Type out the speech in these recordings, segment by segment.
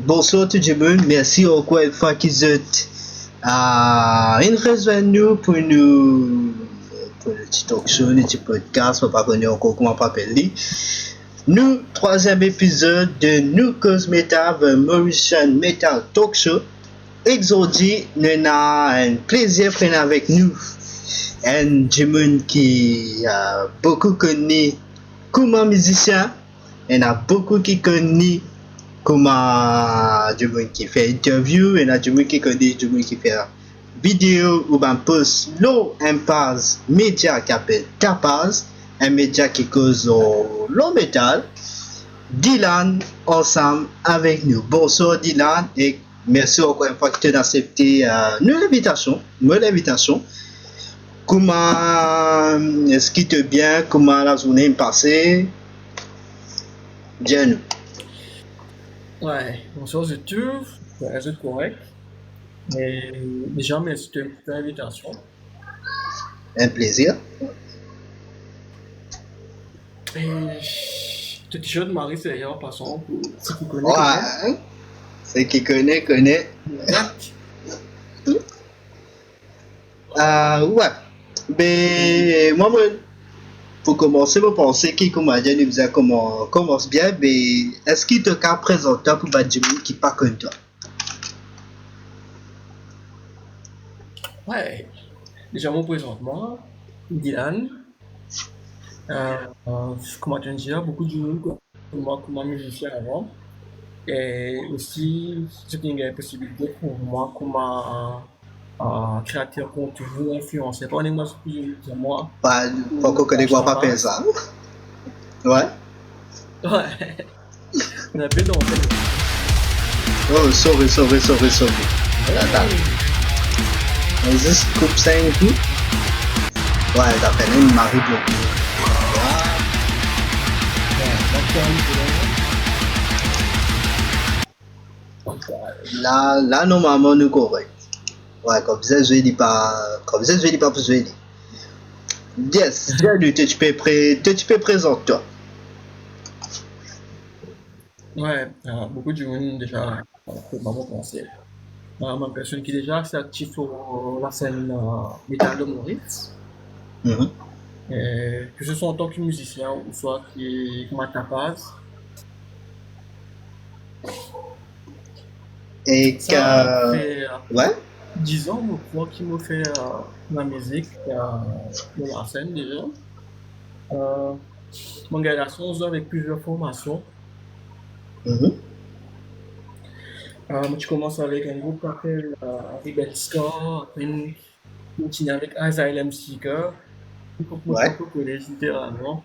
Bonsoir tout le monde, merci encore une fois qu'ils êtes une rejoindre nous pour le petit talk show, le petit podcast, on va pas connaître encore comment on peut appeler. Nous, troisième épisode de New Cause Metal, the Mauritian Metal Talk Show. Aujourd'hui, nous avons un plaisir de prendre avec nous un jeune qui a beaucoup connu comme musicien, il y en a beaucoup qui connaissent comme du monde qui fait interview, et du monde qui connaît du monde qui fait vidéo ou ben post l'eau impasse média qui appelle Tapaz, un média qui cause l'eau métal. Dylan ensemble avec nous. Bonsoir Dylan et merci encore une fois que tu as accepté l'invitation. Comment est-ce qu'il te bien? Comment la journée est passée? Bien. Ouais, bonsoir je trouve, c'est correct. Mais déjà, merci de l'invitation. Un plaisir. Et ce t-shirt de Marie, c'est d'ailleurs passant pour ceux qui connaissent. Ouais, ceux qui connaissent. Ouais. Mais moi, pour commencer, je pense que comme je disais, commence bien, mais est-ce qu'il te cas présenter pour Badjimou qui pas comme toi? Ouais, déjà, mon présentement, Dylan. Comment tu dis, beaucoup de gens comme moi, comme musicien avant. Et aussi, c'est une possibilité pour moi, comme créateur contenu, influenceur. Pas uniquement ce que je dis moi. Pas qu'on connaît pas faire ça. Ouais. Ouais. On a fait dans Oh, sorry. Attends. On juste coupe ça un coup. Ouais, t'as fait une Marie Blanc. Là, normalement, nous correct. Ouais, comme ça, je dis pas pour jouer. Yes, bienvenue, tu peux présenter toi. Ouais, beaucoup de gens déjà, vraiment pensé. Ma personne qui est déjà assez active sur la scène métal de Maurice. Que ce soit en tant que musicien ou soit qui m'a tapage. Et ça fait ouais. 10 ans, je crois, qu'il m'a fait la musique de la scène déjà. Mon garçon, avec plusieurs formations. Tu commences avec un groupe qui s'appelle Rebel Score, après on continue avec Asylum Seeker, pour Ouais. collège littéralement.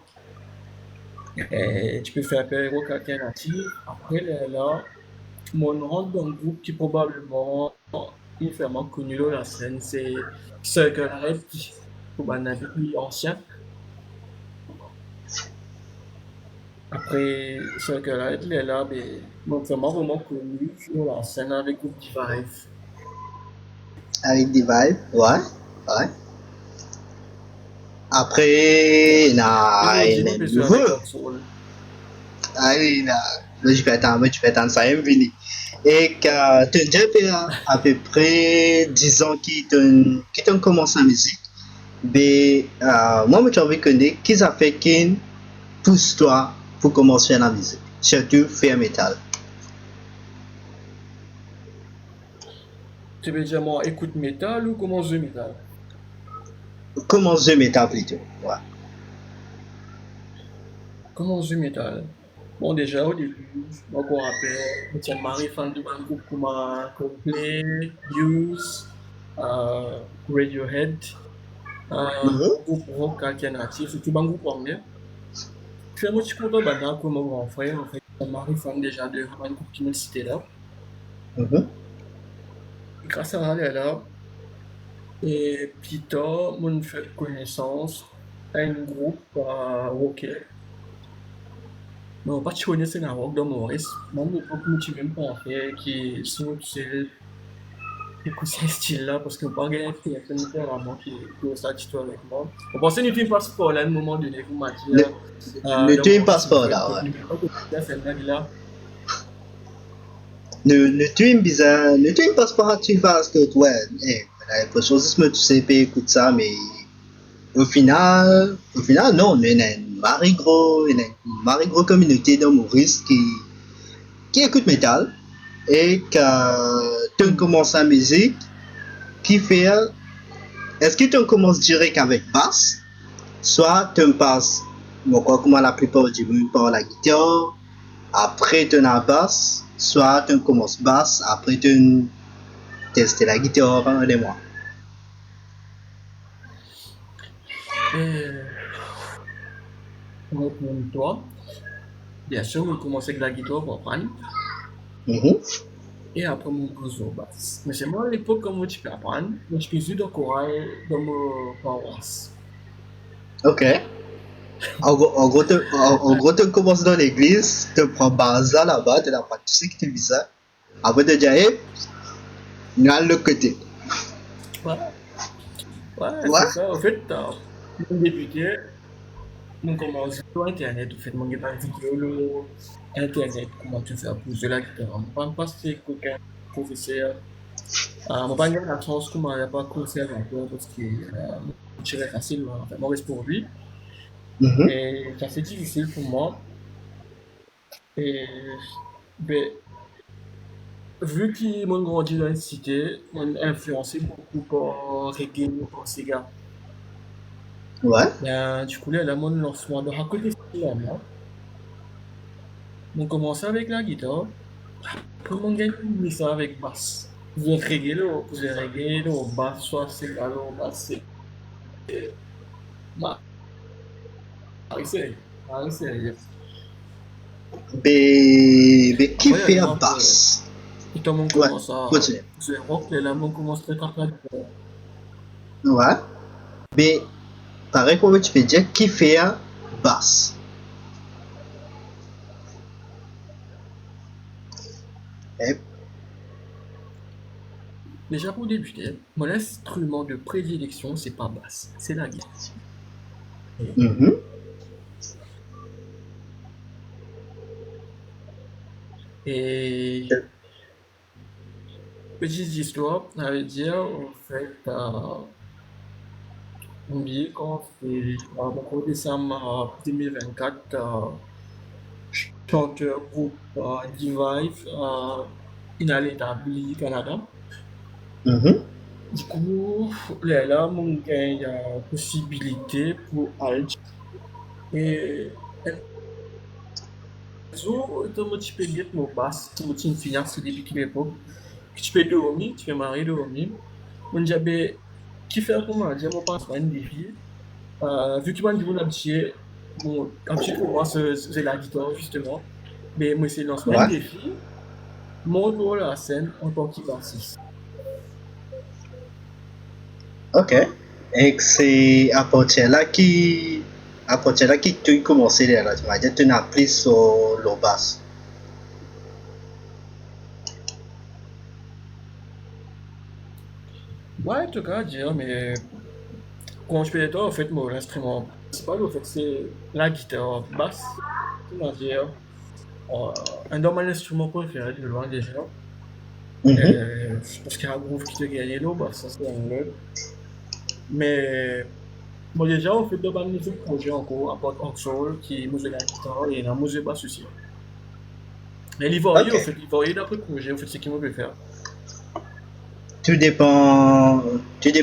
Et tu peux faire appel rock alternatif. Après là, mon rentre dans un groupe qui probablement est vraiment connu dans la scène, c'est Circle Red, qui est un plus ancien. Après Circle Red, il est là, mais vraiment connu sur la scène avec Group Divide. Avec Divide, ouais. Après, il y a nouveau. Ah oui, là, je vais attendre ça, venu. Et tu as déjà fait à peu près 10 ans qui t'ont commencé la musique. Mais moi, je trouve que qu'ils a fait qu'une pousse toi pour commencer la musique, surtout faire métal. Tu veux dire moi écoute métal ou comment jouer métal? Comment jouer métal plutôt, ouais. Comment jouer métal? Bon, déjà au début, je me rappelle, Étienne Marie, fan de un groupe comme Coldplay, Muse, Radiohead, groupe rock alternatif, surtout un groupe anglais. Je suis un petit content maintenant comme mon grand frère, en fait, Étienne Marie, fan déjà de un groupe qui me citait là. Grâce à elle là, et plus tard, on fait connaissance à un groupe rocker. Non, pas de connaissance à rock dans Maurice. Moi, je ne même pas faire qui sont ce style-là parce que pas gagner littéralement qui est ça avec moi. On pensait que tu ne passes pas là à un moment donné, vous m'avez dit. Ne tu ne passes pas là, ouais. Ne tu passes pas, tu fasses que, ouais, la l'impression que tu sais pas écoute ça, mais au final, non, il y a une marée gros communauté d'humoristes qui écoutent métal et que tu commences la musique qui fait, est-ce que tu commences direct avec basse, soit tu passes, bon, quoi, comment la plupart du monde par la guitare, après tu as basse, soit tu commences basse, après tu testes la guitare pendant des mois. Et pour toi, bien sûr, on commence avec la guitare pour apprendre. Mhm. Et après, mon pose au basse. Mais c'est moi à l'époque, comme tu peux apprendre, je suis jouer dans le chorale dans mon paroisse. Ok. En gros, tu commences dans l'église, tu prends Baza là-bas, tu n'as pas tout ce que tu vis ça. Après, tu dis, hey, nous allons le côté. Ouais, ouais, Ouais. c'est ça. En fait, mon débuté, on commence sur Internet, en fait, mon pas vidéo, Internet, comment tu fais pour jouer la guitare. On ne pas passer qu'aucun professeur. On pas gagner la chance comment il n'y a pas conservateur parce que je tirais facilement. Enfin, mauvais pour lui. Mhm. Et c'est assez difficile pour moi. Et ben, vu qu'ils m'ont grandi dans une cité, m'ont influencé beaucoup par reggae, par Sega. Ouais. Ben, du coup, là, mon lancement de à côté, c'est là, on commence avec la guitare, après on gagne ça avec basse. Vous reggae, le basse, soit Sega, le basse, c'est bah, c'est. Qui Après, il y fait a un peu. basse? Et quand on Ouais. commence à Continue. jouer rock, là, on commence très tard. Ouais. Mais, pareil, comme tu peux dire, qui fait basse? Eh, Déjà pour débuter, mon instrument de prédilection, c'est pas basse, c'est la guitare. mhm. Et petite histoire, ça veut dire, en fait, on dit quand c'est au décembre 2024, chanteur groupe Divive, inallétabli Canada. Mhm. Du coup, là, mon gars, il y a possibilité pour Alt. Et então, tu peux mettre mon basse, tu peux finir sur des depuis l'époque. Tu peux dormir, tu peux marier dormir. On dirait, qui fait comment dire, mon passe un défi. Vu que moi, je veux un petit peu, moi, c'est la guitare, justement. Mais moi, c'est lancement un Ouais. défi. Mon rôle à la scène en tant que bassiste. Ok. Et c'est à partir de là qui tu commences là, tu m'as dit, tu n'as plus sur le basse. Ouais, en tout cas, dire, mais quand je peux dire, en fait, mon instrument principal, en fait, c'est la guitare basse. C'est-à-dire, un de mes instruments préférés de loin déjà. Mhm. Parce qu'il y a un groove qui te gagne là, bah, ça c'est un nœud. Mais bon, déjà, on fait deux bandes de projets encore, à part Soul, qui est musique la guitare et la musique basse aussi. Mais l'Ivoire, Ok. en fait, l'Ivoire, d'après le projet, en fait, c'est qui me peut faire. Tout dépend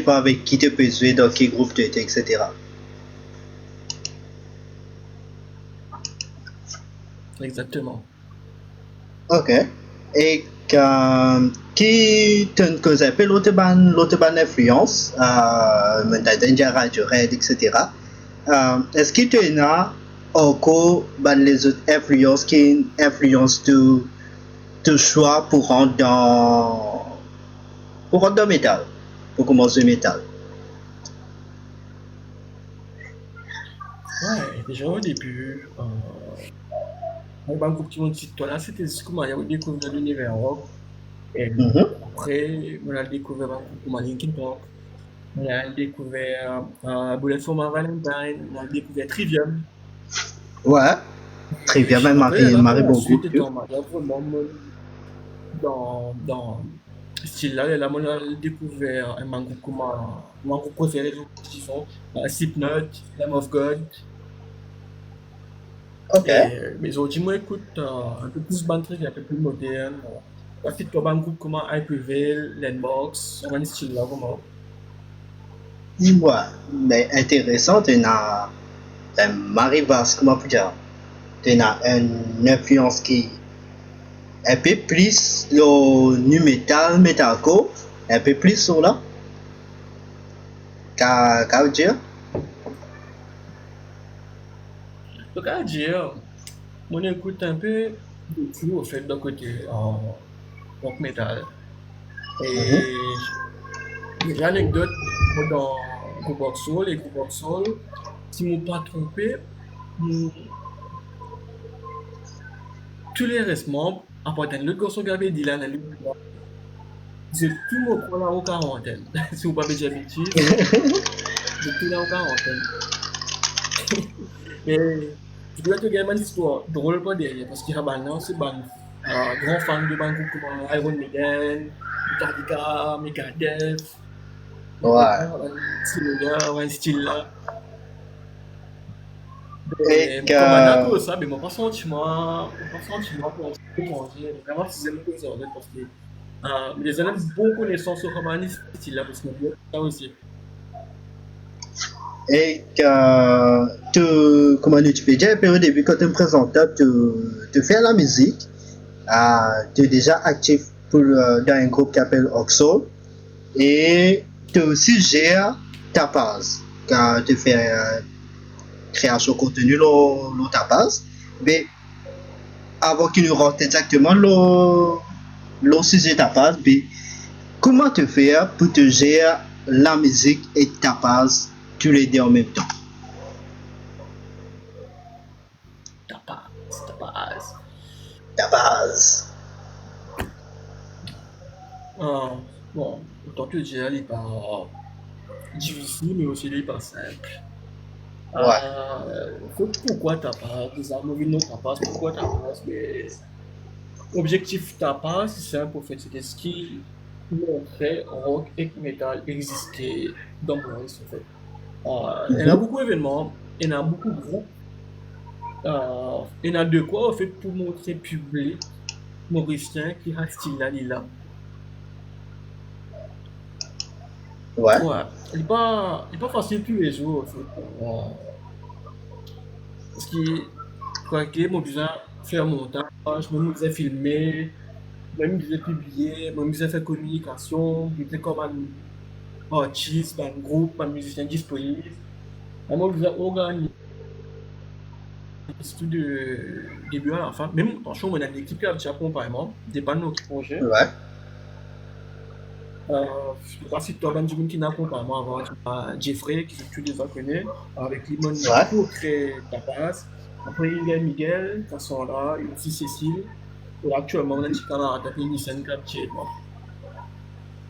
avec qui tu peux jouer, dans quel groupe tu étais, etc. Exactement. Ok. Et qui te cause un peu l'autre ban influence, Danger Radiohead, etc. Est-ce que tu as encore ban les autres influences qui influencent ton choix pour rendre dans métal, pour commencer le métal? Ouais, déjà au début, avec un groupe qui m'a dit, toi là, c'était ce que moi, j'ai découvert l'univers rock. Et Mhm. après, on a découvert un groupe comme Linkin Park. On a découvert Bullet for My Valentine. On a découvert Trivium. Ouais. Très Et bien, même après, là, par Marie la bon suite, groupe. étant marié, vraiment, dans ce style-là. Et là, on a découvert un groupe mon groupe préféré, qui sont Slipknot, Lamb of God. Ok. Mais aujourd'hui, moi, écoute un peu plus band truc, un peu plus moderne. Parce que toi, un groupe comme I Prevail, Landbox, on a un style-là, vraiment. Dis-moi, mais intéressant, tu as un Marivas, comment peut dire, tu as une influence qui est un peu plus le nu metal, metalcore, un peu plus sur là, qu'à dire. Donc, à dire, on écoute un peu de tout, au fait, d'un côté rock metal. Mhm. Et l'anecdote, moi, dans Groupe Rock Soul, et Groupe Rock Soul, si je ne me pas trompé, hmm, tous les restes membres appartiennent l'autre garçon qui avait dit là, c'est tout le monde là en quarantaine. Si vous pas déjà bêtise, c'est tout là en quarantaine. Mais je dois te gagner une histoire drôle pas derrière, parce qu'il y a maintenant, c'est un grand fan de Bangkok comme Iron Maiden, Metallica, Megadeth, Ouais. un style là. Et Comme un accord, que, ça, mais mon pas sentiment pour manger, vraiment, c'est une chose en fait, parce que les élèves beaucoup connaissance sur comment style là, parce que ça aussi. comment tu peux dire, au début, quand tu me présentais, tu fais la musique, tu es déjà actif dans un groupe qui s'appelle Oxo, et tu aussi gères ta base, quand tu fais création de contenu, ta base, mais avant qu'il nous rentre exactement le sujet de ta base, mais comment te faire pour te gérer la musique et ta base tous les deux en même temps? Tapas. Ta base. Ah, bon, autant te dire, il n'est pas difficile, mais aussi il n'est pas simple. Ouais. Pourquoi tapas? Des amours non tapas, pourquoi tapas? Mais objectif tapas, c'est simple, en fait, c'était ce qui montrait rock et metal exister dans Maurice, en fait. Il y a Mhm. beaucoup d'événements, il y a beaucoup de groupes, il y a de quoi, en fait, pour montrer public mauricien qui a ce style-là, il est là. Ouais. Ouais, il est pas facile tous les jours, en fait. Parce que, quoi que, moi, besoin faire montage, moi, besoin filmer, moi, besoin publier, moi, besoin faire communication, besoin comme un artiste, un groupe, un musicien disponible. Moi, besoin organiser tout de début à la fin. Même, attention, on a une équipe qui a déjà accompagnement, dépendant de notre projet. Ouais. Je sais pas si toi, Benjamin, qui n'a accompagnement avant, tu as Jeffrey, que tu déjà connais, avec Limon Ouais. pour créer ta base. Après, il y a Miguel, qui sont là, et aussi Cécile. Et actuellement, on a un petit camarade qui s'appelle Nissan Captier.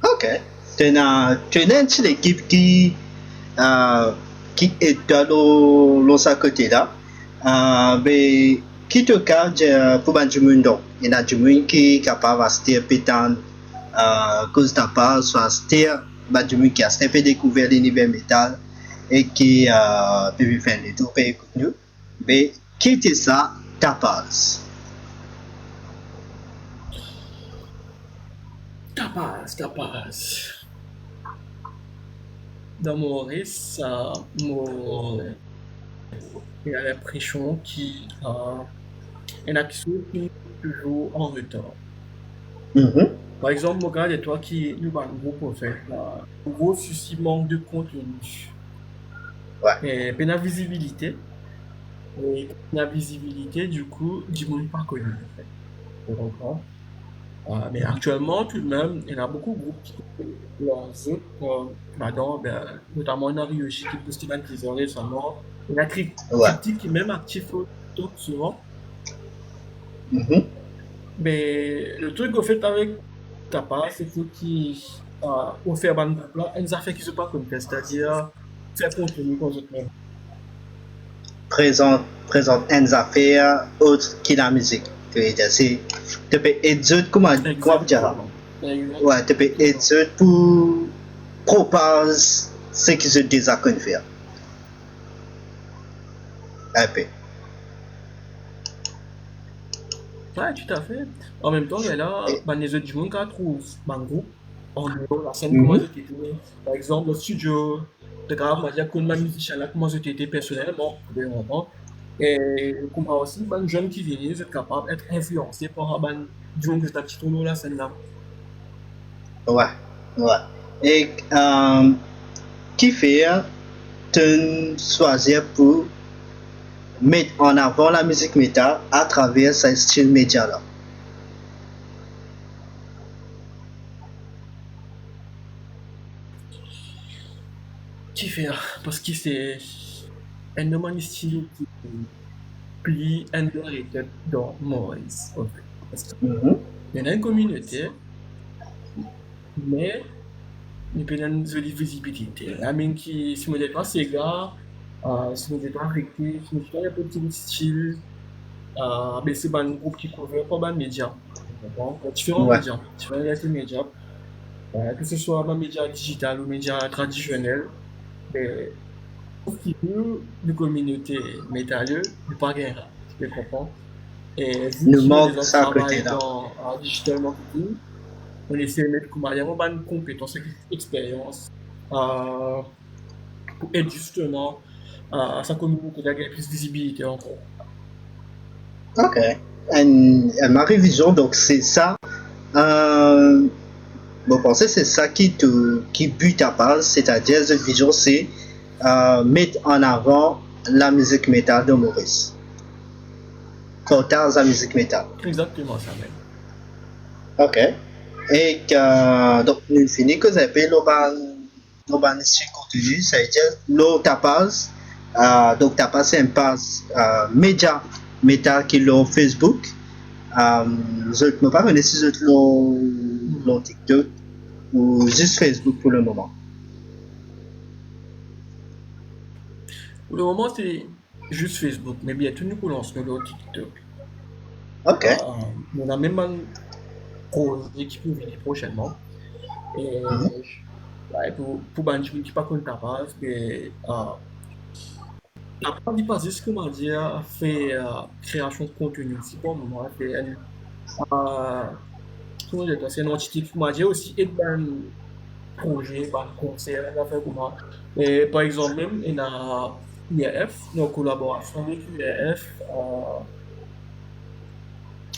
Ok. Tu as une petite équipe euh, qui est dans ce côté-là. Mais qui te garde pour Benjamin donc? Il y a du monde qui est capable de se pétant cause ta part, soit se Benjamin qui a un peu découvert l'univers métal et qui peut faire des tours, peut écouter nous. Mais qui était ça, ta base? Tapas. Dans Maurice, il y a l'impression qu'il y en a qui sont toujours en retard. Mhm. Par exemple, mon gars, et toi qui nous avons un groupe en fait, là, un gros souci manque de contenu. Ouais. Et puis la visibilité. Et la visibilité, du coup, du monde pas connu en fait. Tu comprends? Mais actuellement, tout de même, il y en a beaucoup de groupes qui leurs autres, pardon, notamment Narioshi qui peut Steven Teaser récemment. Il y a Ouais. Triptyque qui est même actif souvent. Mhm. Mais le truc qu'on fait avec Tapa, c'est qu'il on fait un groupe là, une affaire qui se passe comme ça, c'est-à-dire faire contenu qu'on se met. Présente une affaire autre que la musique. C'est, tu peux aider comment dire ça? Exactement. Ouais, tu peux aider pour propager ce qu'ils ont déjà connu faire. Un peu. Ouais, tout à fait. En même temps, il y a là, les autres gens qui trouvent un groupe en dehors la scène, comment je t'ai dit. Par exemple, le studio, de grave, on va dire que ma musicien là, comment je t'ai dit personnellement, vraiment. Et comment aussi, les jeunes qui viennent, ils sont capables d'être influencés par du monde que c'est un petit tournoi la scène là. Ouais, ouais. Et qui fait te choisir pour mettre en avant la musique métal à travers ce style média là? Qui fait, parce que c'est un homme style qui plie underrated dans Moïse, en fait. Parce qu'il y en a une communauté, mais il peut y avoir une jolie visibilité. La même qui, si on n'est pas Sega, si on n'est pas Ricky, si on n'est pas un petit style, ben c'est un groupe qui couvre pas mal de médias. Donc, différents Ouais. médias, différents médias, que ce soit un média digital ou média traditionnel, mais pour qui veut une communauté métalleuse, il pas gagner, tu peux comprendre. Et vu Nous que nous, les manque autres ça à côté travaillent là. dans digital marketing, on essaie de mettre comment il y a vraiment une compétence, une expérience pour aider justement à sa communauté à gagner plus de visibilité encore. Ok. Et ma révision, donc c'est ça. Euh, Bon, pensez c'est ça qui bute à base, c'est-à-dire cette vision, c'est mettre en avant la musique métal de Maurice. Portage la musique métal. Exactement ça même. Ok. Et donc, nous finissons que vous avez l'urban contenu, c'est-à-dire l'eau tapas. Donc, tapas, c'est un pass média métal qui est sur Facebook. Je ne peux pas connaître si je l'eau TikTok ou juste Facebook pour le moment. Pour le moment, c'est juste Facebook, mais bientôt nous commençons le TikTok. Ok. On a même un projet qui peut venir prochainement. Et ouais, pour les gens qui ne sont pas capables, la part du passé, ce comment dire, fait création de contenu. C'est pour le moment, euh, comment dire, c'est une entité qui m'a dit aussi et dans projet, dans concert, on a fait comment. Et par exemple, même, il y a IAF, nos collaborations avec IAF,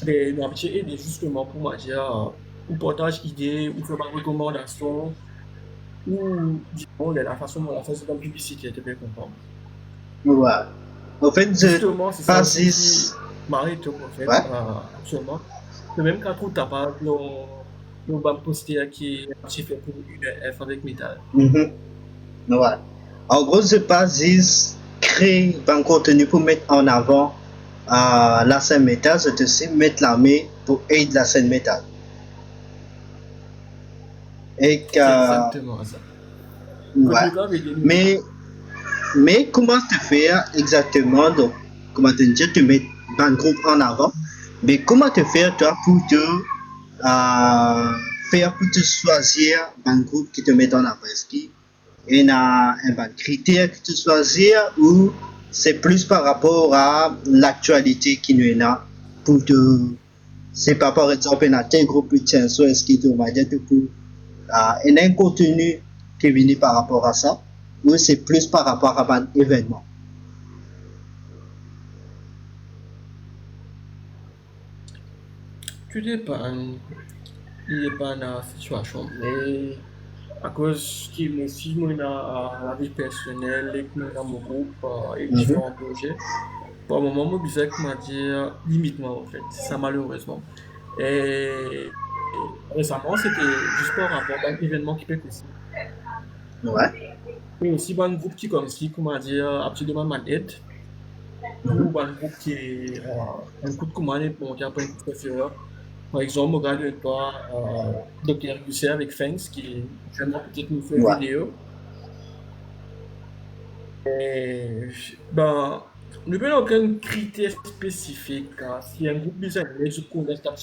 nous avons aidé justement pour moi dire, ou partage idées, ou faire des recommandations, ou disons, la façon dont on a fait de la publicité, tu peux comprendre. Ouais. En fait, je Justement, c'est ça aussi qui passe. m'arrête en fait, Ouais. actuellement. Le même quand tout tabac, nous va poster qui est fait pour une F avec métal. Mhm. Ouais. En gros, je passe juste créer un contenu pour mettre en avant la scène métal. Je te sais mettre la main pour aider la scène métal. Et C'est exactement ça. Quand ouais. le gars veut dire, Mais, mais comment te faire exactement, donc, comment te dire, tu mets un groupe en avant, mais comment te faire toi pour te faire pour te choisir un groupe qui te met en avant? Est-ce qu'il y a un critère que tu choisis ou c'est plus par rapport à l'actualité qui nous est là pour te. C'est pas par exemple, il y a tel groupe qui tient sur est-ce qu'il te va dire pour. Il y a un contenu qui est venu par rapport à ça ou c'est plus par rapport à un événement? tout dépend de la situation. Mais à cause qu'il me suit, moi, dans la vie personnelle, et que dans mon groupe et Mhm. différents projets, pour le moment, mon business m'a dit limite-moi en fait. C'est ça malheureusement. Et récemment, c'était juste par rapport à un événement qui peut aussi. Ouais. Et aussi, un groupe qui comme si, comment dire, absolument m'aide. Mhm. Ou un groupe qui est un coup de commande pour monter après un coup de préféré. Par exemple, on regarde toi, Dr. Gusset avec Fangs, qui vraiment peut-être nous fait une Ouais. vidéo. Et ben, Ne peut aucun critère spécifique. Si un groupe bizarre se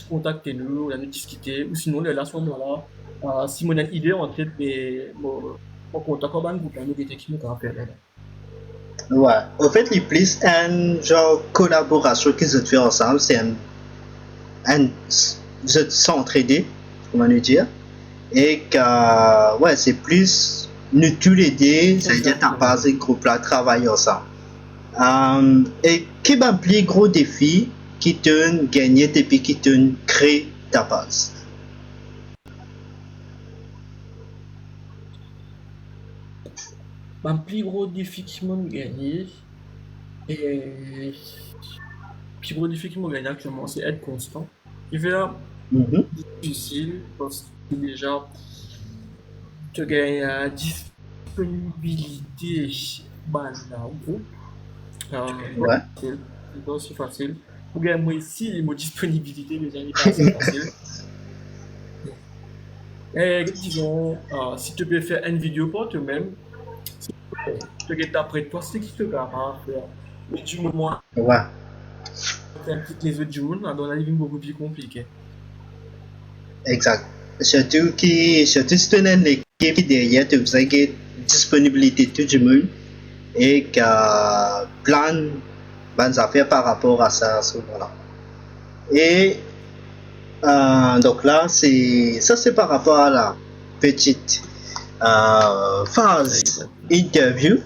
contacte nous, on a discuté, ou sinon, là, à ce moment-là, si on a une idée en tête, mais mon contact comme un groupe, nous, qui nous rappelle. Ouais. En fait, les plus un genre collaboration qu'ils ont fait ensemble, c'est s'entraider, comment nous dire, et que, ouais, c'est plus nous tous les deux, c'est-à-dire t'as pas ce groupe-là travailler ensemble. Et qui est le plus gros défi qui te gagner depuis qui te crée ta base? Mon plus gros défi qui m'a gagné, et plus gros défi qui m'a gagné actuellement, c'est être constant. Il fait Mhm. difficile parce que déjà, tu gagnes la disponibilité dans le groupe. Ouais. C'est pas aussi facile. Pour gagner moi ici, ma disponibilité déjà n'est pas assez facile. Et disons, si tu peux faire une vidéo pour toi-même, tu gagnes après toi, c'est qui te garde faire. Mais du moment Ouais. faire toutes les autres du monde, dans la vie beaucoup plus compliqué. Exact. Surtout si tu as une équipe qui derrière te faisait que disponibilité tout du monde et que plan bonnes affaires par rapport à ça à ce moment-là. Et donc là, c'est par rapport à la petite phase interview.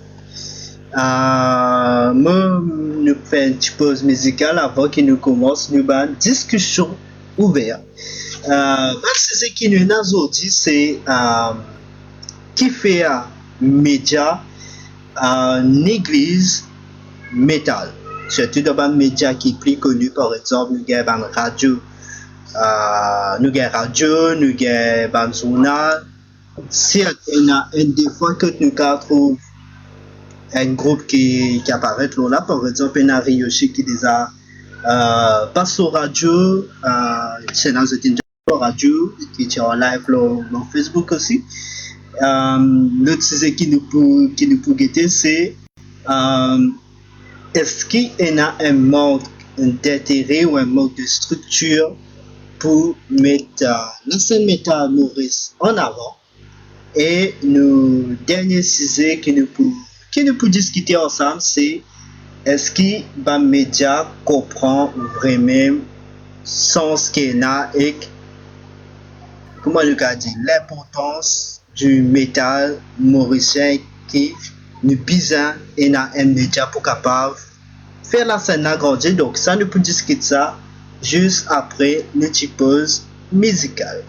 Nous faisons une petite pause musicale avant qu'il nous commence une discussion ouverte. Ce qui nous a aujourd'hui, c'est qui fait un média en église métal. Surtout dans un média qui est plus connu, par exemple, nous avons une radio, nous avons un journal. Si il y a une des fois que nous trouvons un groupe qui apparaît là, par exemple, un Ryoshi qui déjà passe au radio, c'est dans une radio qui est en live sur Facebook aussi. L'autre sujet qui nous peut guetter, c'est est-ce qu'il y a un manque d'intérêt ou un manque de structure pour mettre la scène métal Maurice en avant? Et le dernier sujet qui nous peut discuter ensemble, c'est est-ce que les médias comprend vraiment sens qu'il a et comment le dire l'importance du métal mauricien qui nous besoin et un média pour capable faire la scène agrandir. Donc ça nous peut discuter ça juste après une petite pause musicale.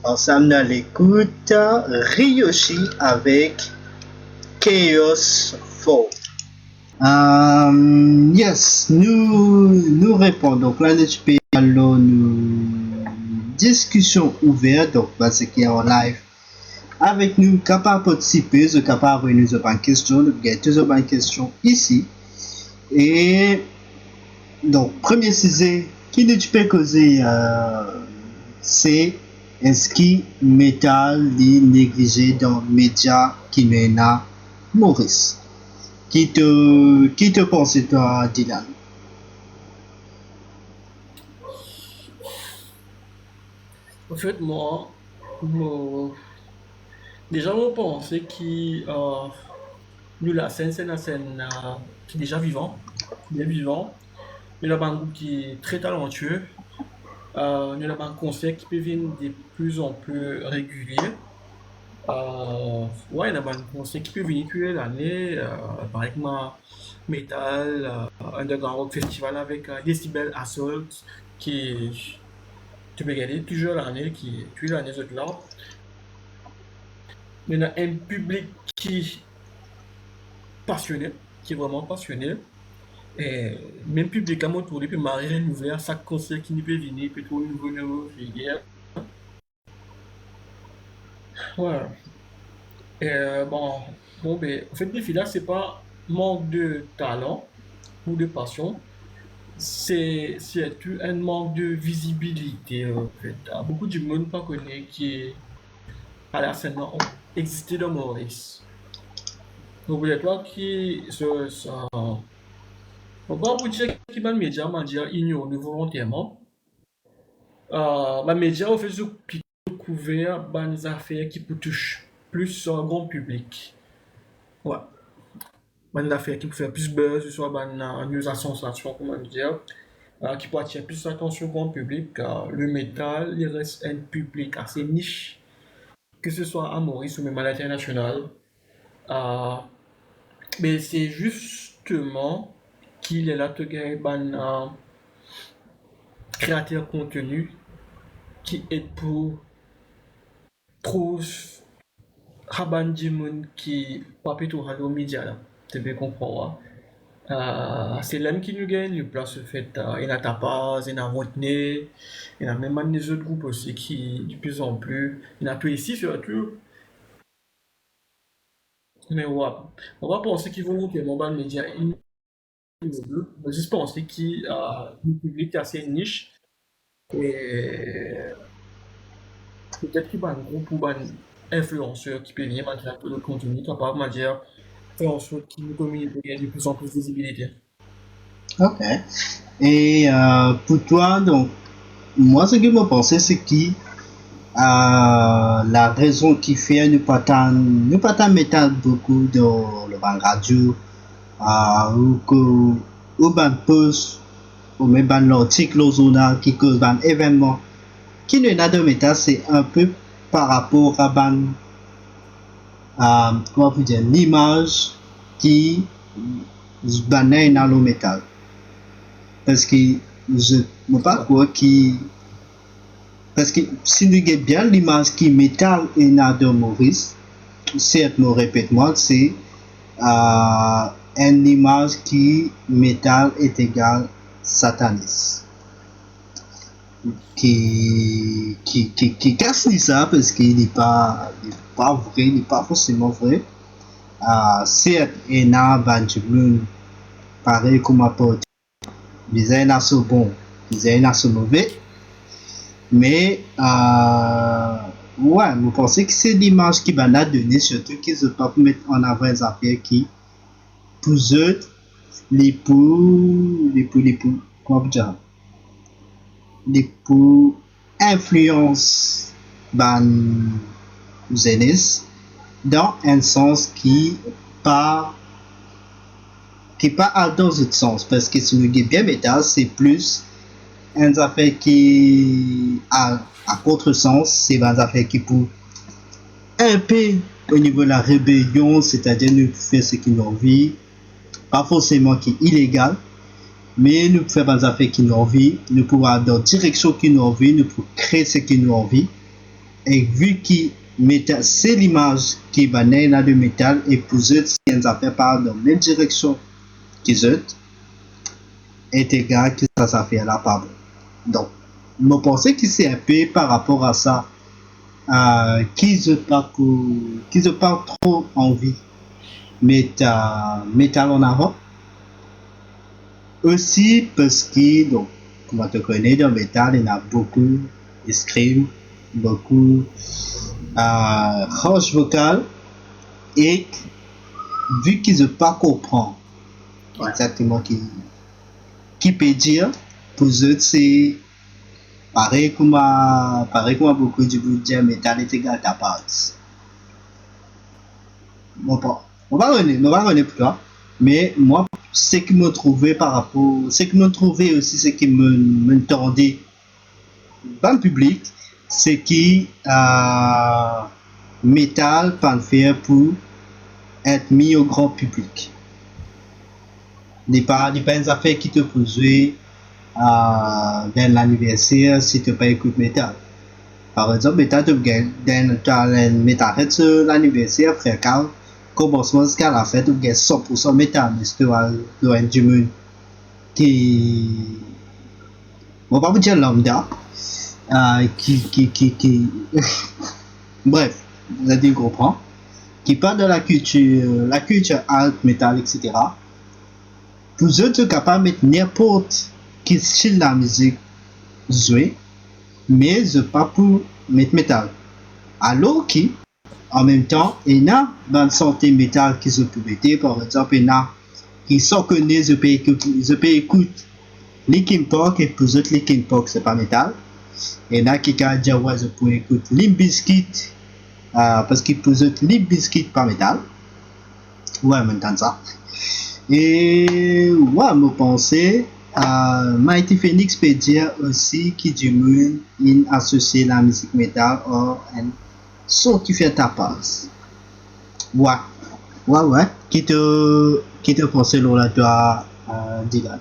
Ensemble à l'écoute Ryoshi avec Chaos Fall. Yes, nous répondons. Donc là, nous peux nous discussion ouverte. Donc, parce qu'il est en live avec nous, capable de participer, capable de nous avoir une question. Nous avons toujours une question ici. Et donc, premier sujet qui nous peut causer, c'est est-ce que métal est négligé dans les médias qui mènent à Maurice? Qui te pense toi, Dylan? En fait, déjà, on pensait que nous, la scène, c'est la scène qui est déjà vivant, bien vivant. Il y a un groupe qui est très talentueux. Il y a un concert qui peut venir de plus en plus régulier. Ouais, il y a un concert qui peut venir tous les années, par exemple, Metal, Underground Rock Festival avec Decibel Assault, qui tu peux regarder toujours l'année, qui tous les années autres là. Il y a un public qui est passionné, qui est vraiment passionné. Et même public à mon tour, il peut marier renouveler à chaque concert qui ne peut venir, il peut trouver une nouveau filière. Ouais. Et ben, en fait, le défi là, c'est pas manque de talent ou de passion, c'est surtout un manque de visibilité. En fait, beaucoup de monde pas connaît qui est à la scène ont existé dans Maurice. Donc, peut-être toi qui ça. On va vous dire que les médias ignorent volontairement. Les médias ont fait ce qui couvert des affaires qui touchent plus un grand public. Ouais. Des affaires qui peuvent faire plus buzz, soit des news à sensation, comment dire, qui peut attirer plus l'attention du grand public. Le métal, il reste un public assez niche, que ce soit à Maurice ou même à l'international. Euh, mais c'est justement qu'il est là de gagner un créateur de contenu qui aide pour trouver Raban Jimoun qui pas plutôt aux médias là. Tu peux comprendre. C'est l'homme qui nous gagne, le place fait, il y a Tapas, il y a Rodney, il y a même des autres groupes aussi qui, de plus en plus, il y a tout ici surtout. Mais ouais, on va penser qu'ils vont monter mon ban média ignoble. On va juste penser qu'il y a un public assez niche et peut-être qu'il y a un groupe ou un influenceur qui peut venir maintenir un peu de contenu capable de dire faire en sorte qu'il nous communique de plus en plus de visibilité. Ok. Et pour toi, donc, moi, ce que je pensais, c'est que la raison qui fait nous pas tant mettre beaucoup dans le ban radio, ou que, ou ban post, ou même ban l'article aux zones qui cause ban événement, qui ne n'a de méta, c'est un peu par rapport à ban, comment vous dire, l'image qui banait dans le métal. Parce que je ne sais pas quoi qui. Parce que si nous avons bien l'image qui métal et n'a de Maurice, certes, me répète-moi, c'est une image qui métal est égal satanisme. Qui casse ça parce qu'il n'est pas vrai, il n'est pas forcément vrai. Certes, il y a un pareil comme apporte. Ils ont un assez bon, ils ont un assez mauvais. Mais, ouais, je pense que c'est l'image qui va nous donner, surtout qu'ils ne peuvent pas mettre en avant les affaires qui, pour eux, les comment dire, les pour influence ban jeunesse dans un sens pas qui pas dans l'autre sens, parce que si nous avons bien métal, c'est plus une affaire qui à contresens, c'est une affaire qui pour un peu au niveau de la rébellion, c'est-à-dire nous faire ce qui nous envie, pas forcément qui est illégal, mais nous faire des affaires qui nous envie, nous pouvons aller dans la direction qui nous envie, nous pouvons créer ce qui nous envie, et vu que c'est l'image qui va naître dans le métal, et pour eux, c'est une affaire par dans la même direction qu'ils eux, est égal que ça fait là pas bon. Donc, je pense que c'est un peu par rapport à ça qu'ils n'ont pas trop envie de mettre en avant. Aussi parce que, donc, comme tu connais, dans le métal, il y a beaucoup de scream, beaucoup roche vocale, et vu qu'ils ne pas comprendre exactement qui peut dire, pour eux, c'est pareil comme beaucoup de budget métal est égal à part. Bon, on va revenir pour toi. Mais moi, ce qui me trouvait par rapport, ce qui me trouvait aussi, ce qui me tendait dans le public, c'est qui métal pas faire pour être mis au grand public. Il n'est pas une affaire qui te pose dans l'anniversaire si tu pas écoute métal. Par exemple, métal tu gagnes métal sur l'anniversaire frère Carl, commencement jusqu'à la fête tu gagnes 100% métal, mais tu as du monde qui, on va pas vous dire lambda, qui bref, vous avez compris, qui parle de la culture alt, métal, etc. Pour eux, tu es capable de mettre n'importe quel style de la musique joué, mais je pas pour mettre métal. Alors que En même temps, il y a une santé métal qui se peut mettre, par exemple, il y a qui sont connus, je peux écouter Linkin Park et pour eux, Linkin Park, c'est pas métal. Il y en a qui ont dit, ouais, je peux écouter Limp Bizkit, parce que pour eux, Limp Bizkit, pas métal. Ouais, maintenant ça. Et ouais, me penser, Mighty Phoenix peut dire aussi que du monde il associe la musique métal à un son qui fait ta passe. Ouais, ouais. Qui te pensait là, toi, Dylan.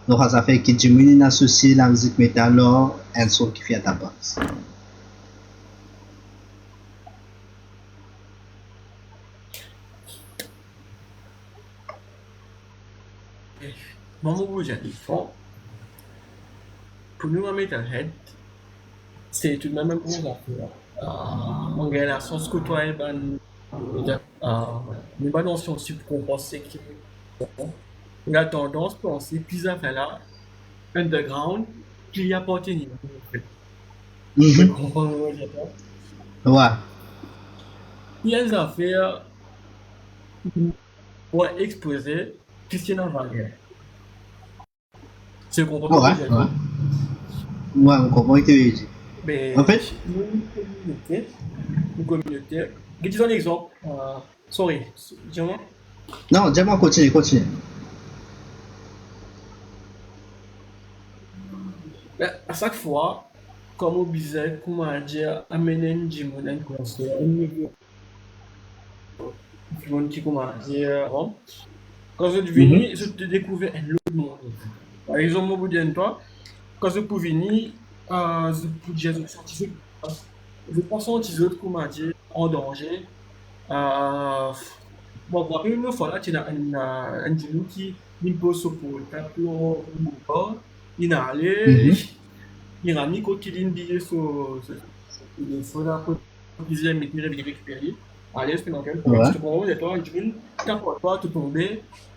Donc ça fait que du monde il associe la musique métal à un son qui fait ta passe. Moi, mon projet, pour nous, un metalhead, c'est tout de même un gros affaire. On gagne la sens côtoyer, une bonne notion subcompensée qui on a tendance à penser plus à faire là, underground, qu'il y a pas tenu. Je comprends ce que je veux dire. Ouais. Il y a des affaires pour exposer Christian Wagner. C'est comprendre ce que je veux dire. Ouais, on comprend ce que tu veux dire. Mais En fait, une communauté. Je dis un exemple. Sorry, dis-moi. non, dis-moi, continue. Mais à chaque fois, comme on disait, comment dire, amener une dimon un concert, un niveau, qui comment dire, quand je suis venu, je découvert un autre monde. Par exemple, au bout d'un temps, quand je suis venu, je peux dire, je pense en petit autres, comment dire, en danger. Bon, pour une fois là, tu as un dimon qui impose pour le cap, il a allé. Il a mis quoi qu'il ait sur le fond pour deuxième minute de récupérer. Allez, c'est dans quel point? Je te propose de toi, June, quand pour toi, tu tombes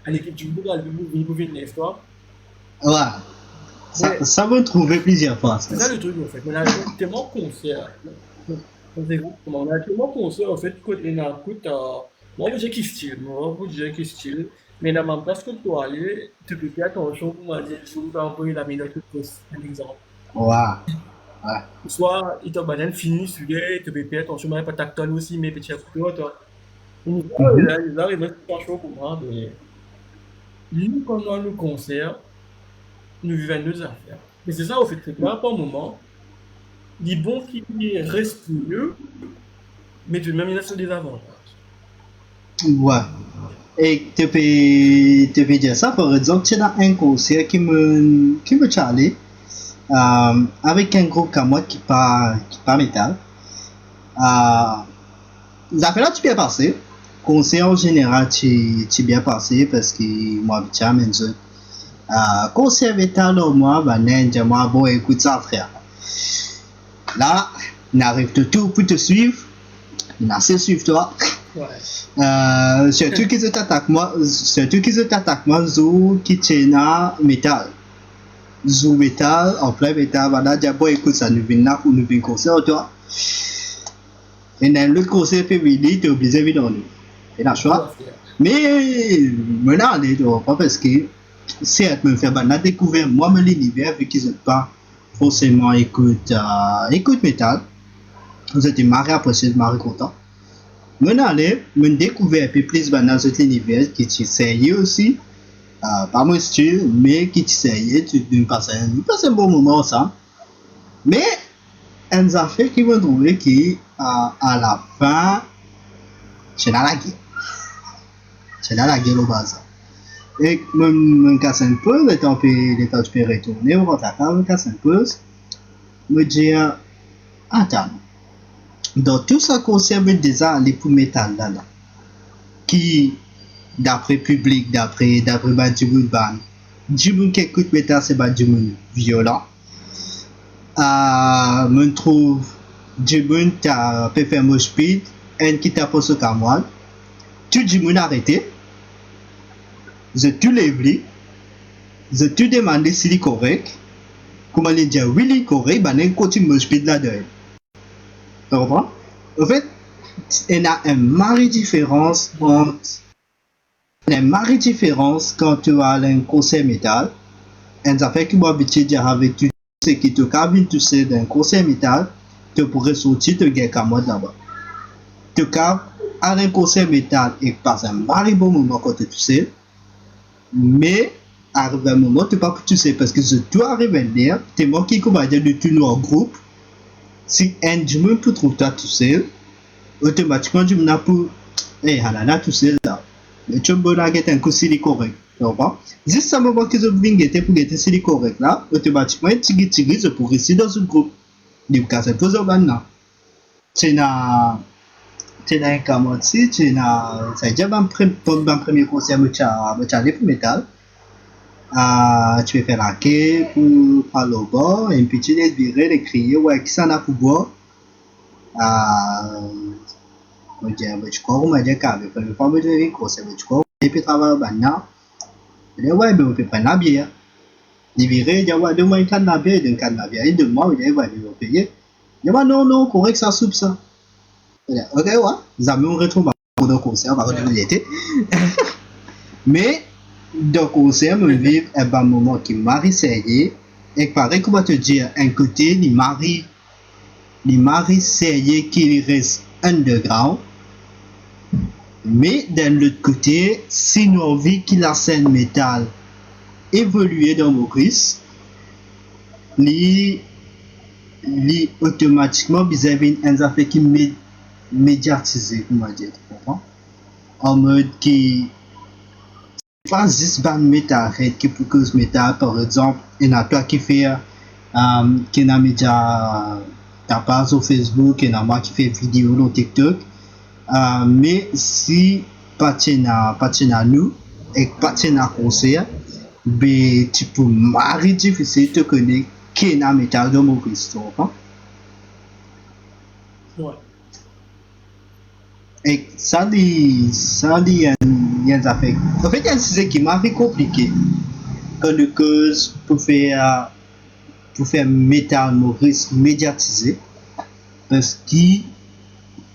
à l'équipe du bout, pour venir l'histoire. Ouais. Ça me trouver plusieurs fois. C'est ça le truc, en fait. On a tellement concert. On a tellement concert, en fait, quand on a écouté, moi, j'ai qui style. Mais dans ma place que tu aller, tu peux faire attention pour moi dire, je vais envoyer la minute de poste, un exemple. Ouais. Soit il t'a banane fini, celui-là, tu peux faire attention, mais pas tactile aussi, mais petit à petit, toi. Ils arrivent à se faire chaud pour moi, mais nous, pendant le concert, nous vivons deux affaires. Mais c'est ça, au fait, c'est que là, par moment, les bons qui restent mieux, mais tout de même, il y a des avantages. Ouais. Et tu peux dire ça, par exemple, tu as un concert qui me charlie, avec un groupe comme moi qui pas métal. L'affaire là, tu bien passé. Concert en général, tu bien passé parce que moi, tu as même concert métal, moi, moi, bon, écoute ça, frère. Là, on arrive de tout pour te suivre. On a assez suivre toi. Ouais. Surtout qu'ils t'attaquent moi, zou qui tient métal. Zou métal, en plein métal, voilà, diabo, écoute ça, nous venons là pour nous venir concert, toi. Et dans le concert féminin, tu es obligé de venir dans nous. Et là, choix. Mais, maintenant, on est pas parce que, certes, me faire banane découvrir moi, mais l'univers, vu qu'ils n'ont pas forcément écoute métal. Vous êtes marré apprécié, marré content. Maintenant, me découvrir un peu plus dans l'univers qui est sérieux aussi. Pas mon style, mais qui est sérieux, tu passes un bon moment ensemble. Mais, un affaire qui vont trouver qui, à la fin, c'est dans la guerre. C'est dans la guerre au bazar. Et me casse un peu, le temps je peux retourner, on rentre à casa, me casse un peu, me dire, attends, dans tout ça conserve déjà les pour métal là, qui, d'après public, d'après Badjimoun Ban, Djimoun qui écoute métal, c'est Badjimoun violent. Me trouve, Djimoun t'a fait faire mon speed, un qui t'a posé comme moi, tout Djimoun arrêté. Je tout levé, je tout demandé s'il est correct. Comment il dit oui, il est correct, ben il continue mon speed là-dedans. Tu comprends? En fait, il y a une marée différence entre une marée différence quand tu as un concert métal. Et ça fait que moi, habitué dire avec tout ce qui te cabine, tu sais, d'un concert métal, tu pourrais sortir te gagner comme moi là-bas. Tu cas à un concert métal et passe un marée bon moment quand tu sais, mais arrive un moment, tu pas tu sais, parce que si tu arrives à dire, tu es moi qui commence à dire de tout en groupe, si un du monde peut trouver toi tout seul, automatiquement, tu m'as pour, eh, halala tout seul là. Mais tu peux là, un coup si correct. Tu vois? Juste à moment que je viens guetter pour guetter si correct là, automatiquement, tu pour rester dans un groupe. Du coup, c'est pour ça maintenant. Tu n'as un camotti, tu n'as, ça déjà mon premier concert, je allé pour métal. Tu peux faire la quai pour parler au bord, et puis tu les virer, les crier, ouais, qui s'en a pour boire. Je dis, je crois qu'on m'a dit qu'à la première fois, je vais concert, je crois, et puis travailler maintenant. Je dis, ouais, mais on peut prendre la bière. Les virer, je dis, ouais, donne-moi une canne de bière, une canne de bière, et donne-moi, je dis, ouais, je vais payer. Je dis, ouais, non, correct, ça soupe ça. Je dis, ok, ouais, les amis, on retrouve pour le concert, on va retrouver l'été. Mais, dans le concert, me vivre un moment qui m'a essayé, et pareil, comment te dire, un côté, il m'a essayé qu'il reste underground, mais d'un autre côté, si nous avons vu que la scène métal évoluait dans Maurice, li automatiquement vis-à-vis un affaire qui médiatisé, comment dire, tu comprends? En mode qui pas juste band métal qui pour cause métal, par exemple, il y a toi qui fait qui n'a média ta page sur Facebook, il y en a moi qui fait vidéo sur TikTok, mais si pas à nous et pas à concert, ben tu peux marrer difficile de connaître qui n'a métal de Maurice, tu comprends? Ouais. Et ça dit il y a des affaires. En fait, il y a un sujet qui m'a fait compliqué. Quand de cause pour faire métal Maurice médiatisé, parce que